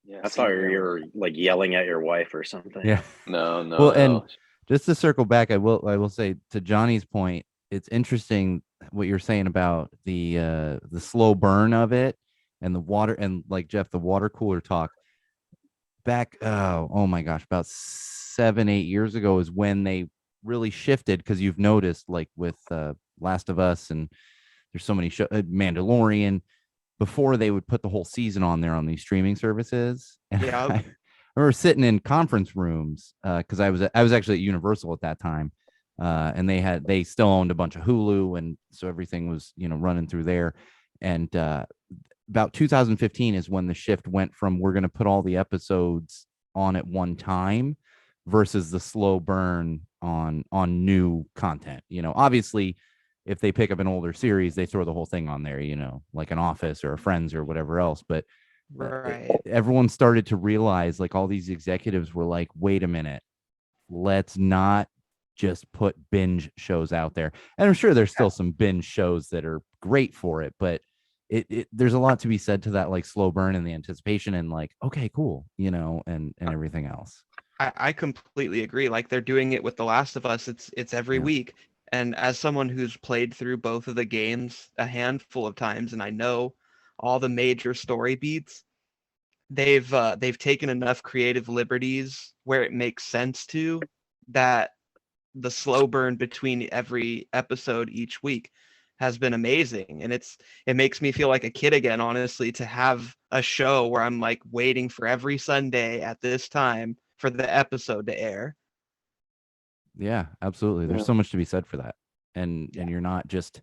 Yeah, I thought you were like yelling at your wife or something. Yeah. No. Well, and just to circle back, I will say, to Johnny's point, it's interesting what you're saying about the slow burn of it and the water, and like Jeff, the water cooler talk. Back, oh my gosh, about 7-8 years ago is when they really shifted, because you've noticed, like with Last of Us, and there's so many shows, Mandalorian. Before, they would put the whole season on there on these streaming services, and Yeah. I remember sitting in conference rooms because I was actually at Universal at that time, and they still owned a bunch of Hulu, and so everything was running through there, and about 2015 is when the shift went from, we're going to put all the episodes on at one time versus the slow burn on new content. Obviously, if they pick up an older series, they throw the whole thing on there, like an Office or a Friends or whatever else. But Right. everyone started to realize, like, all these executives were like, wait a minute, let's not just put binge shows out there. And I'm sure there's still some binge shows that are great for it, but there's a lot to be said to that, like, slow burn and the anticipation and like, okay, cool, and everything else. I completely agree. Like, they're doing it with The Last of Us. It's every Yeah. week. And as someone who's played through both of the games a handful of times, and I know all the major story beats, they've taken enough creative liberties where it makes sense to, that the slow burn between every episode each week has been amazing. And it makes me feel like a kid again, honestly, to have a show where I'm like waiting for every Sunday at this time for the episode to air. Yeah, absolutely. There's Yeah. so much to be said for that. And you're not just,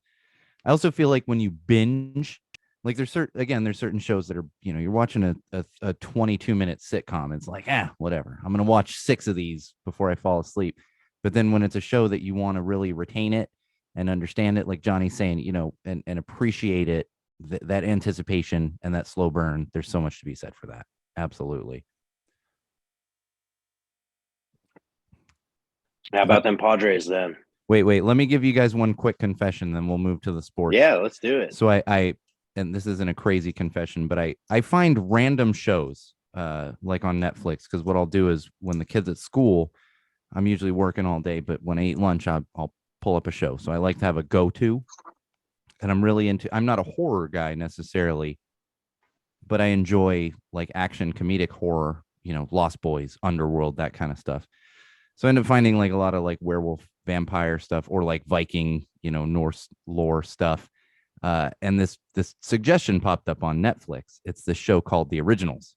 I also feel like when you binge, like there's certain shows that are, you're watching a 22-minute sitcom. It's like, whatever. I'm going to watch 6 of these before I fall asleep. But then when it's a show that you want to really retain it and understand it, like Johnny's saying, and appreciate it, that anticipation and that slow burn, there's so much to be said for that. Absolutely. How about them Padres then? Wait. Let me give you guys one quick confession, then we'll move to the sports. Yeah, let's do it. So I and this isn't a crazy confession, but I find random shows like on Netflix, because what I'll do is, when the kids at school, I'm usually working all day, but when I eat lunch, I'll pull up a show. So I like to have a go-to, and I'm not a horror guy necessarily, but I enjoy like action comedic horror, Lost Boys, Underworld, that kind of stuff. So I end up finding like a lot of like werewolf, vampire stuff, or like Viking, Norse lore stuff. And this suggestion popped up on Netflix. It's this show called The Originals.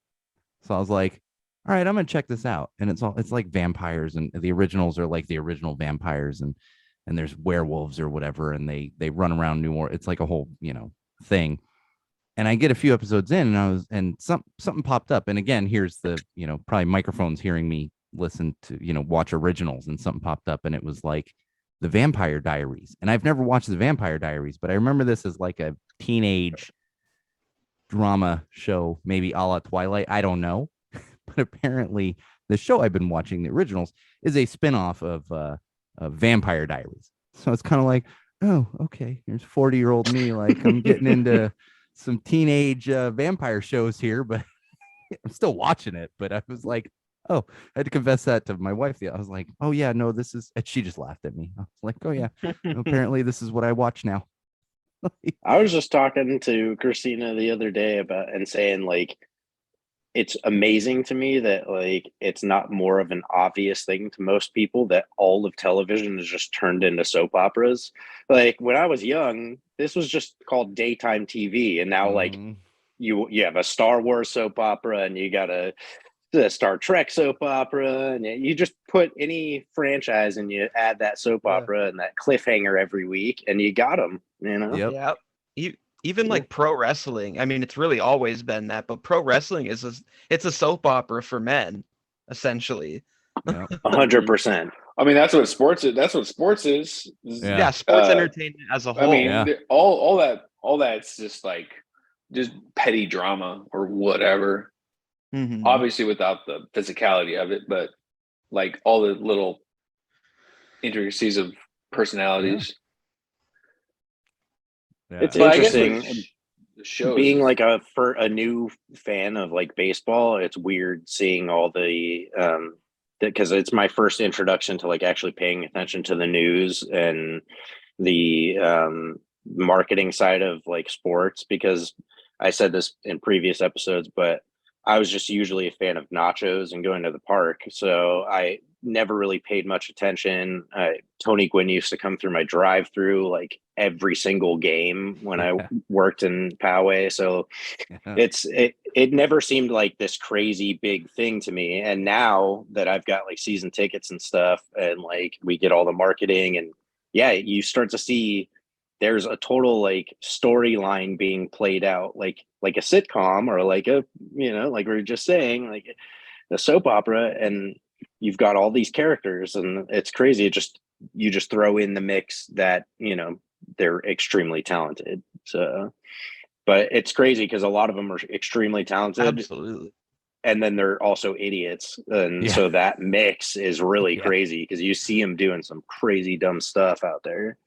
So I was like, all right, I'm gonna check this out. And it's like vampires, and the originals are like the original vampires, and there's werewolves or whatever, and they run around New Orleans. It's like a whole thing. And I get a few episodes in, and something popped up. And again, here's the, probably microphones hearing me listen to, watch originals, and something popped up, and it was like the Vampire Diaries. And I've never watched the Vampire Diaries, but I remember this as like a teenage drama show, maybe a la Twilight. I don't know. But apparently the show I've been watching, the originals, is a spinoff of Vampire Diaries. So it's kind of like, oh, okay, here's 40-year-old me. Like, I'm getting into some teenage vampire shows here, but I'm still watching it. But I was like, oh, I had to confess that to my wife. I was like, oh yeah, no, this is, and she just laughed at me. I was like, oh yeah, apparently this is what I watch now. I was just talking to Christina the other day about and saying like it's amazing to me that like it's not more of an obvious thing to most people that all of television is just turned into soap operas. Like when I was young, this was just called daytime TV, and now like you have a Star Wars soap opera, and you got the Star Trek soap opera, and you just put any franchise and you add that soap opera and that cliffhanger every week, and you got them. Yep. Yeah. Even like pro wrestling. I mean, it's really always been that, but pro wrestling it's a soap opera for men, essentially. 100%. I mean, that's what sports is. That's what sports is. Yeah, sports entertainment as a whole. I mean, all that's just like just petty drama or whatever. Mm-hmm. Obviously, without the physicality of it, but like all the little intricacies of personalities. Yeah. It's interesting. Being like a new fan of like baseball, it's weird seeing all the because it's my first introduction to like actually paying attention to the news and the marketing side of like sports, because I said this in previous episodes, but I was just usually a fan of nachos and going to the park. So I never really paid much attention. Tony Gwynn used to come through my drive-through like every single game when I worked in Poway. So it never seemed like this crazy big thing to me. And now that I've got like season tickets and stuff, and like we get all the marketing, and you start to see there's a total like storyline being played out like a sitcom, or like a, like we were just saying, like a soap opera, and you've got all these characters, and it's crazy. You just throw in the mix that, they're extremely talented. So, but it's crazy because a lot of them are extremely talented. Absolutely. And then they're also idiots. And so that mix is really crazy because you see them doing some crazy dumb stuff out there.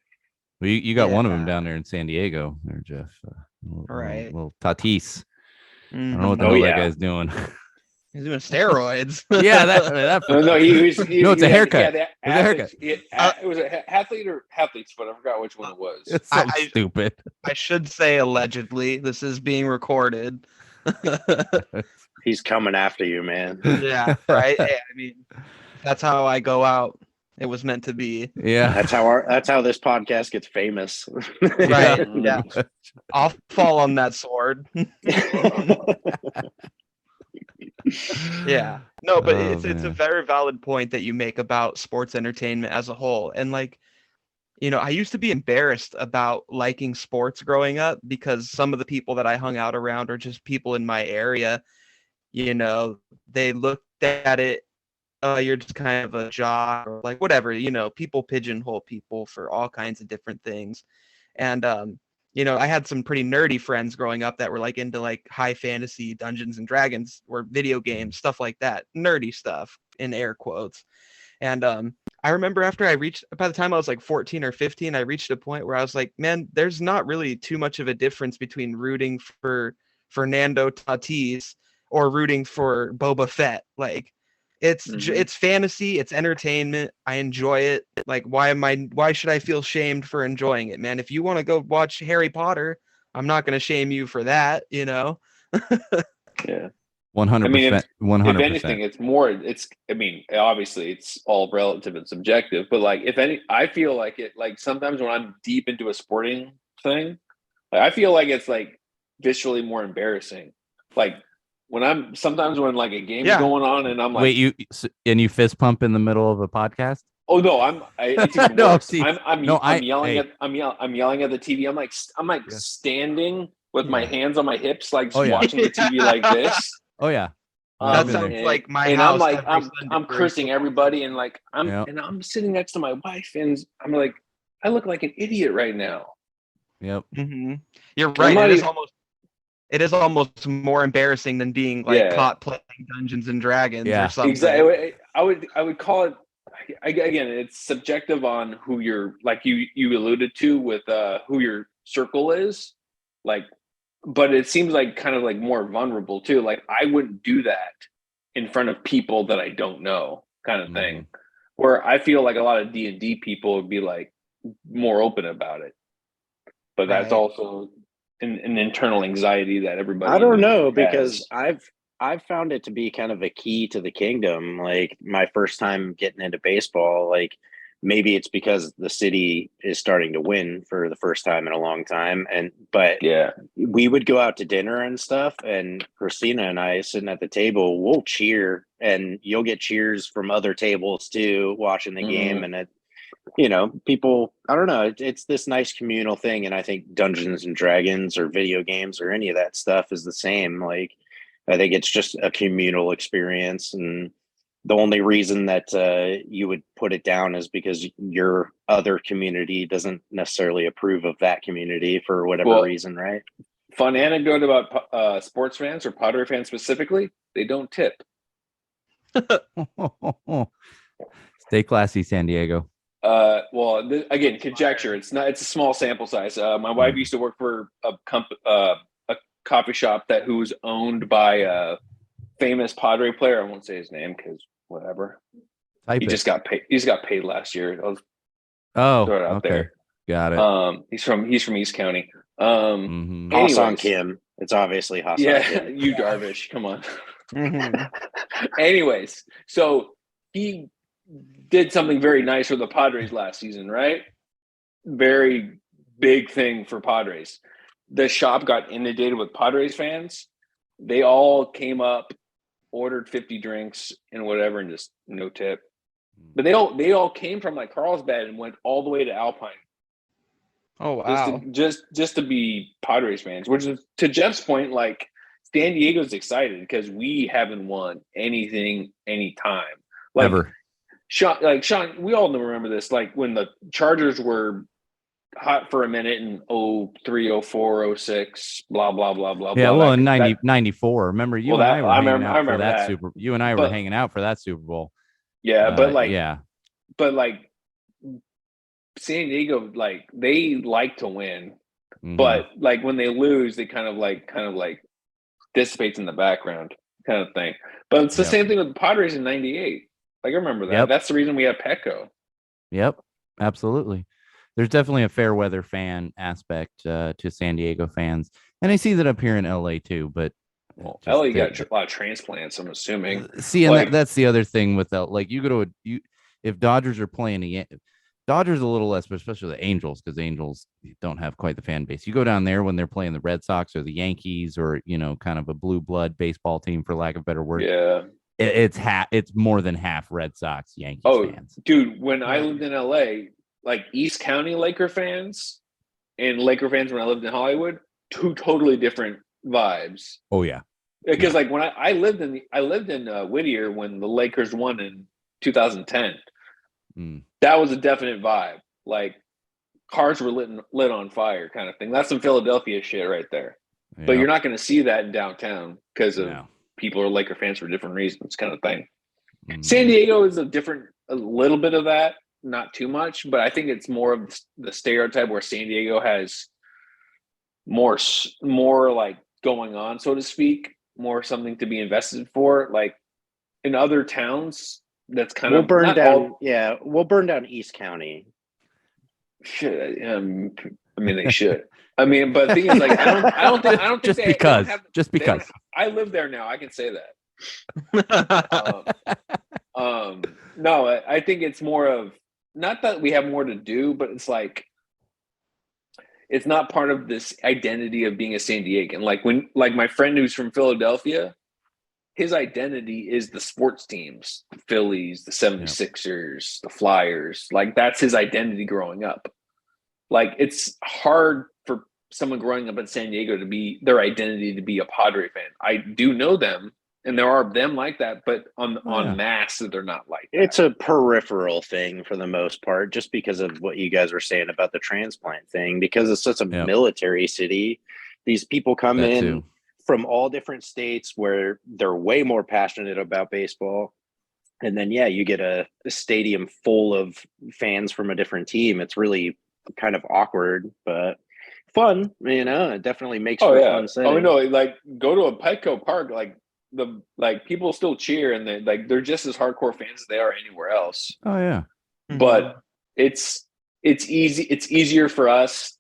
Well, you got one of them down there in San Diego there, Jeff. Right. Little Tatis. I don't know what the hell that guy's doing. He's doing steroids. No, it's a haircut. It's a haircut. It was an athlete or athletes, but I forgot which one it was. It's so stupid. I should say allegedly. This is being recorded. He's coming after you, man. Yeah, right. Hey, I mean, that's how I go out. It was meant to be. Yeah. That's how this podcast gets famous. Right. Yeah. I'll fall on that sword. Yeah. No, but it's a very valid point that you make about sports entertainment as a whole. And like, I used to be embarrassed about liking sports growing up because some of the people that I hung out around are just people in my area. They looked at it, you're just kind of a jock, or like whatever, people pigeonhole people for all kinds of different things. And I had some pretty nerdy friends growing up that were like into like high fantasy Dungeons and Dragons or video games, stuff like that, nerdy stuff in air quotes. And I remember by the time I was like 14 or 15, I reached a point where I was like, man, there's not really too much of a difference between rooting for Fernando Tatis or rooting for Boba Fett. Like, it's fantasy, it's entertainment. I enjoy it. Like, why should I feel shamed for enjoying it, man? If you want to go watch Harry Potter, I'm not going to shame you for that, Yeah. 100%. 100%. If anything, obviously it's all relative and subjective, but like, I feel like it, like sometimes when I'm deep into a sporting thing, like, I feel like it's like visually more embarrassing. Like, when like a game's going on and I'm like, wait, you fist pump in the middle of a podcast? Oh no, it's even worse. I'm yelling hey. at the TV. I'm like standing with my hands on my hips, like Oh, yeah. watching the TV like this. Oh yeah. That I've been sounds there. like my and house. I'm like, every I'm Sunday I'm during cursing football everybody, season. and like Yeah. I'm sitting next to my wife, and I'm like, I look like an idiot right now. Yep. You're I'm right. not It even- is almost more embarrassing than being like Yeah. caught playing Dungeons and Dragons Yeah. or something. Exactly. I would call it. Again, it's subjective on who you're, like you alluded to with who your circle is, like. But it seems like kind of like more vulnerable too. Like I wouldn't do that in front of people that I don't know, kind of thing. Where I feel like a lot of D&D people would be like more open about it. But that's Right. also an internal anxiety that everybody. I don't know has. because I've found it to be kind of a key to the kingdom. Like my first time getting into baseball, like maybe it's because the city is starting to win for the first time in a long time. But Yeah. we would go out to dinner and stuff, and Christina and I sitting at the table, we'll cheer, and you'll get cheers from other tables too, watching the game. And it, people, I don't know, it's this nice communal thing. And I think Dungeons and Dragons or video games or any of that stuff is the same. Like, I think it's just a communal experience. And the only reason that you would put it down is because your other community doesn't necessarily approve of that community for whatever reason, right? Fun anecdote about sports fans or Padre fans specifically: they don't tip. Stay classy, San Diego. Again, conjecture. It's a small sample size. My wife used to work for a coffee shop who was owned by a famous Padre player. I won't say his name because whatever. He just got paid. He just got paid last year. Throw it out there. Got it. He's from East County. Hassan Kim. It's obviously Hassan. Yeah, Kim. you Darvish. Come on. Anyways, so he did something very nice for the Padres last season, right? Very big thing for Padres. The shop got inundated with Padres fans. They all came up, ordered 50 drinks and whatever, and just no tip. But they all came from like Carlsbad and went all the way to Alpine. Oh wow! Just to be Padres fans, which is, to Jeff's point, like San Diego's excited because we haven't won anything anytime. Like, Ever. Sean, we all remember this. Like when the Chargers were hot for a minute in 03, 04, 06, blah, blah, blah, blah, Yeah, blah. well, in 94. Remember, you and I were hanging out for that Super. You and I were hanging out for that Super Bowl. Yeah, but San Diego, like they like to win, but like when they lose, they kind of like dissipates in the background, kind of thing. But it's the same thing with the Padres in '98. Like I remember that. That's the reason we have Petco. Yep, absolutely. There's definitely a fair weather fan aspect to San Diego fans, and I see that up here in LA too. But LA got a lot of transplants, I'm assuming. See, and that's the other thing with like you go to if Dodgers are playing Dodgers a little less, but especially the Angels, because Angels don't have quite the fan base. You go down there when they're playing the Red Sox or the Yankees or kind of a blue blood baseball team, for lack of a better word. Yeah, it's more than half Red Sox Yankees fans. Dude, when I lived in LA, like East County Laker fans and Laker fans when I lived in Hollywood, two totally different vibes. Oh yeah, because like when I lived in Whittier when the Lakers won in 2010. That was a definite vibe. Like cars were lit on fire, kind of thing. That's some Philadelphia shit right there. Yeah. But you're not going to see that in downtown because of people are Laker fans for different reasons, kind of thing. San Diego is a little bit of that, not too much, but I think it's more of the stereotype where San Diego has more like going on, so to speak, more something to be invested for. Like in other towns, that's kind of burn down. We'll burn down East County. Shit. I mean, they should. I mean, but the thing is, like, I don't think just because I live there now, I can say that. No, I think it's more of not that we have more to do, but it's like it's not part of this identity of being a San Diegan. Like like my friend who's from Philadelphia, his identity is the sports teams, the Phillies, the 76ers, the Flyers. Like that's his identity growing up. Like it's hard for someone growing up in San Diego to be their identity to be a Padre fan. I do know them, and there are them like that, but on mass, they're not like that. It's a peripheral thing for the most part, just because of what you guys were saying about the transplant thing. Because it's such a military city, these people come in from all different states where they're way more passionate about baseball. And then, you get a stadium full of fans from a different team. It's really kind of awkward, but fun. It definitely makes for a fun setting. Oh no, like go to a Petco Park, like people still cheer, and they're just as hardcore fans as they are anywhere else. Oh yeah, but it's easy. It's easier for us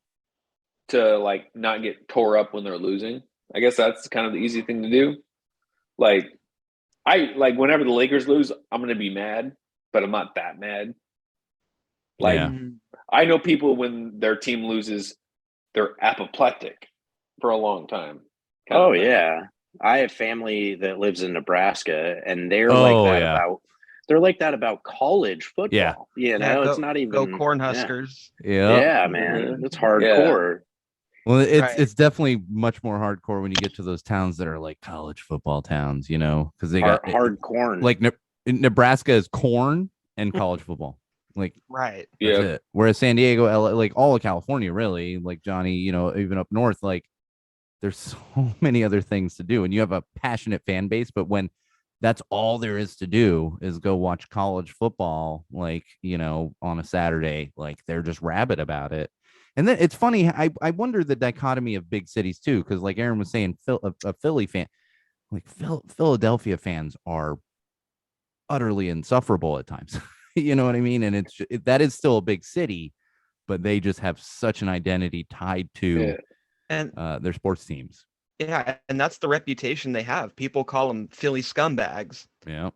to like not get tore up when they're losing. I guess that's kind of the easy thing to do. Like whenever the Lakers lose, I'm gonna be mad, but I'm not that mad. Like I know people when their team loses, they're apoplectic for a long time. Oh yeah. I have family that lives in Nebraska, and they're like that about college football. It's not even go Cornhuskers. Yeah, man, it's hardcore. Well, it's definitely much more hardcore when you get to those towns that are like college football towns, because they got hard corn. Like Nebraska is corn and college football. Like right, that's it. Whereas San Diego, LA, like all of California, really, like Johnny, even up north, like. There's so many other things to do, and you have a passionate fan base, but when that's all there is to do is go watch college football, like, on a Saturday, like they're just rabid about it. And then it's funny. I wonder the dichotomy of big cities too. Cause like Aaron was saying, a Philly fan, like Philadelphia fans are utterly insufferable at times. You know what I mean? And that is still a big city, but they just have such an identity tied to and their sports teams. Yeah, and that's the reputation they have. People call them Philly scumbags. Yeah,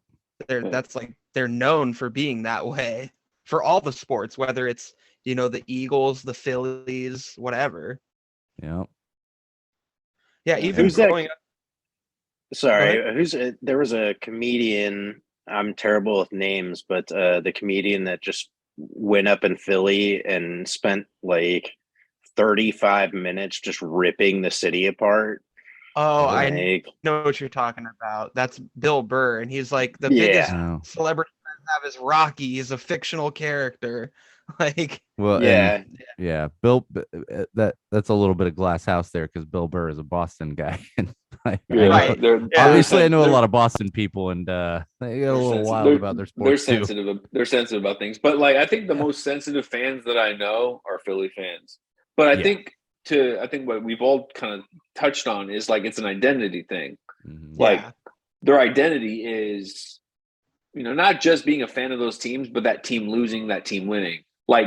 they're known for being that way for all the sports, whether it's the Eagles, the Phillies, whatever. Yeah, Even growing up. Sorry, there was a comedian. I'm terrible with names, but the comedian that just went up in Philly and spent like 35 minutes just ripping the city apart. Oh, I know what you're talking about. That's Bill Burr, and he's like the biggest celebrity I have is Rocky. He's a fictional character. Bill. That's a little bit of glass house there because Bill Burr is a Boston guy, and obviously I know a lot of Boston people, and they get a little wild about their sports. They're sensitive about things, but I think the most sensitive fans that I know are Philly fans. But I think what we've all kind of touched on is it's an identity thing. Mm-hmm. Their identity is, not just being a fan of those teams, but that team losing, that team winning. Like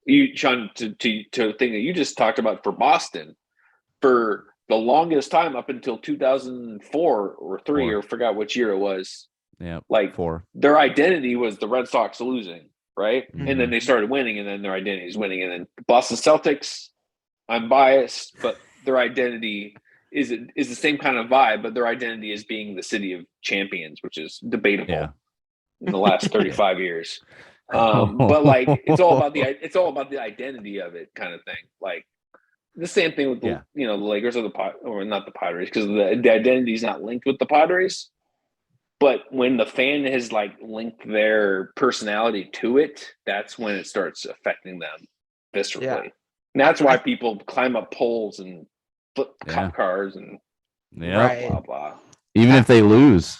you, Sean, to the thing that you just talked about for Boston, for the longest time up until 2004 or 3 or forgot which year it was. Yeah, 4. Their identity was the Red Sox losing. Right. Mm-hmm. And then they started winning, and then their identity is winning. And then Boston Celtics, I'm biased, but their identity is the same kind of vibe, but their identity is being the city of champions, which is debatable in the last 35 years. But it's all about the identity of it kind of thing. Like the same thing with the Lakers or not the Padres, because the identity is not linked with the Padres. But when the fan has linked their personality to it, that's when it starts affecting them viscerally. Yeah. And that's why people climb up poles and flip cop cars and blah, blah. Even if they lose.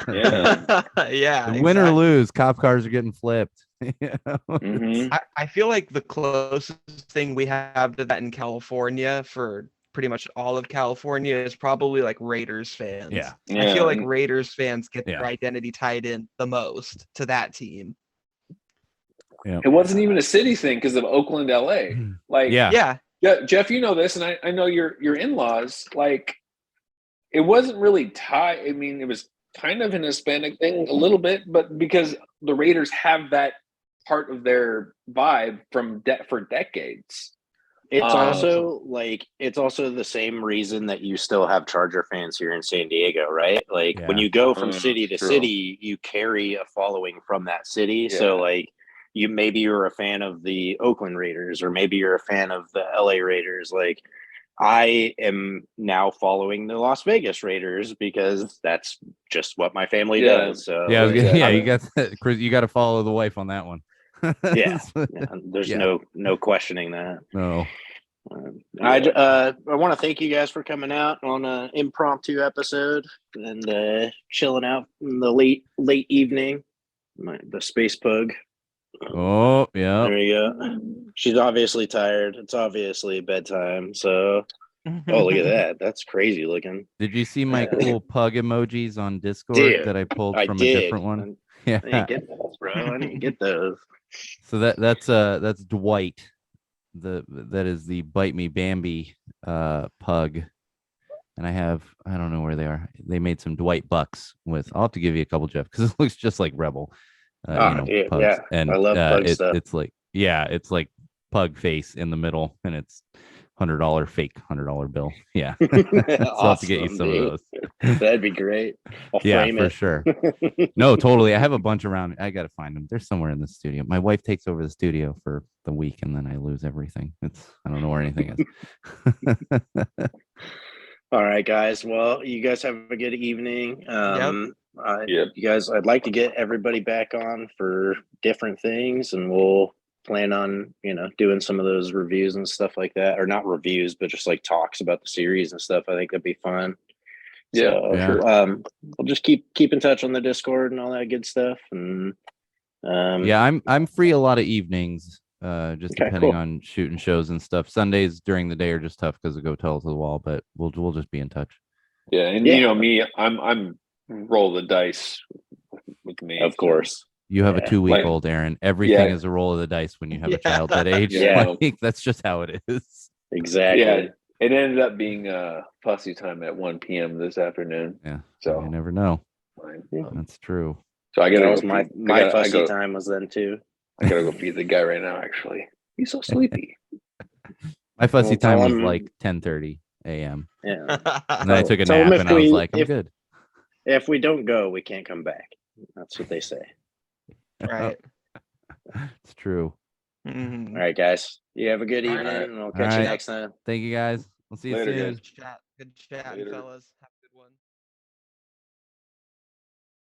Win or lose, cop cars are getting flipped. Mm-hmm. I feel like the closest thing we have to that in California for pretty much all of California is probably Raiders fans. Yeah. I feel like Raiders fans get their identity tied in the most to that team. Yeah. It wasn't even a city thing because of Oakland, LA. Jeff, you know this, and I know your in-laws. It wasn't really tied. I mean, it was kind of an Hispanic thing a little bit, but because the Raiders have that part of their vibe for decades. It's also the same reason that you still have Charger fans here in San Diego, right? When you go from city to city, you carry a following from that city. Yeah. So you're a fan of the Oakland Raiders, or maybe you're a fan of the LA Raiders. I am now following the Las Vegas Raiders because that's just what my family Yeah. does. So Yeah, you Yeah. got Chris. You got to follow the wife on that one. yeah, there's Yeah. no questioning that. No. I want to thank you guys for coming out on an impromptu episode and chilling out in the late evening. The space pug. Oh, yeah. There you go. She's obviously tired. It's obviously bedtime. So, oh, look at that. That's crazy looking. Did you see my cool pug emojis on Discord Dude, that I pulled I from did. a different one? Yeah. I need to get those, bro. I need to get those. So that's Dwight. That is the Bite Me Bambi pug. And I don't know where they are. They made some Dwight Bucks with. I'll have to give you a couple, Jeff, because it looks just like Rebel. Pugs. Yeah. And I love pug stuff. it's like pug face in the middle, and it's $100 fake $100 bill. Yeah. So I'll have to get you some of those. That'd be great. I'll Yeah, frame for it. sure. No, totally. I have a bunch around. I gotta find them. They're somewhere in the studio. My wife takes over the studio for the week, and then I lose everything. I don't know where anything is. All right, guys. Well, you guys have a good evening. Yep. You guys, I'd like to get everybody back on for different things, and we'll plan on, doing some of those reviews and stuff like that, or not reviews, but just like talks about the series and stuff. I think that'd be fun. Yeah, So, yeah. we'll just keep in touch on the Discord and all that good stuff. And yeah, I'm free a lot of evenings, just depending cool. on shooting shows and stuff. Sundays during the day are just tough because of go tell to the wall, but we'll just be in touch. Yeah, and you know me, I'm roll the dice with me. Of course. You have a 2-week-old, Aaron. Everything is a roll of the dice when you have a child that age. Yeah. Like, that's just how it is. Exactly. Yeah, it ended up being fussy time at 1 p.m. this afternoon. Yeah. So you never know. Yeah. That's true. So I gotta. That was my fussy time was then too. I gotta go feed the guy right now. Actually, he's so sleepy. My fussy tell time was him- like 10:30 a.m. Yeah. And then I took a Tell him nap if and I was we- like, I'm if- good. If we don't go, we can't come back. That's what they say. Right. It's true. Mhm. All right, guys. You have a good All evening, right. and I'll All catch you right. next time. Thank you guys. We'll see you Later, soon. guys. Good chat, Later. fellas.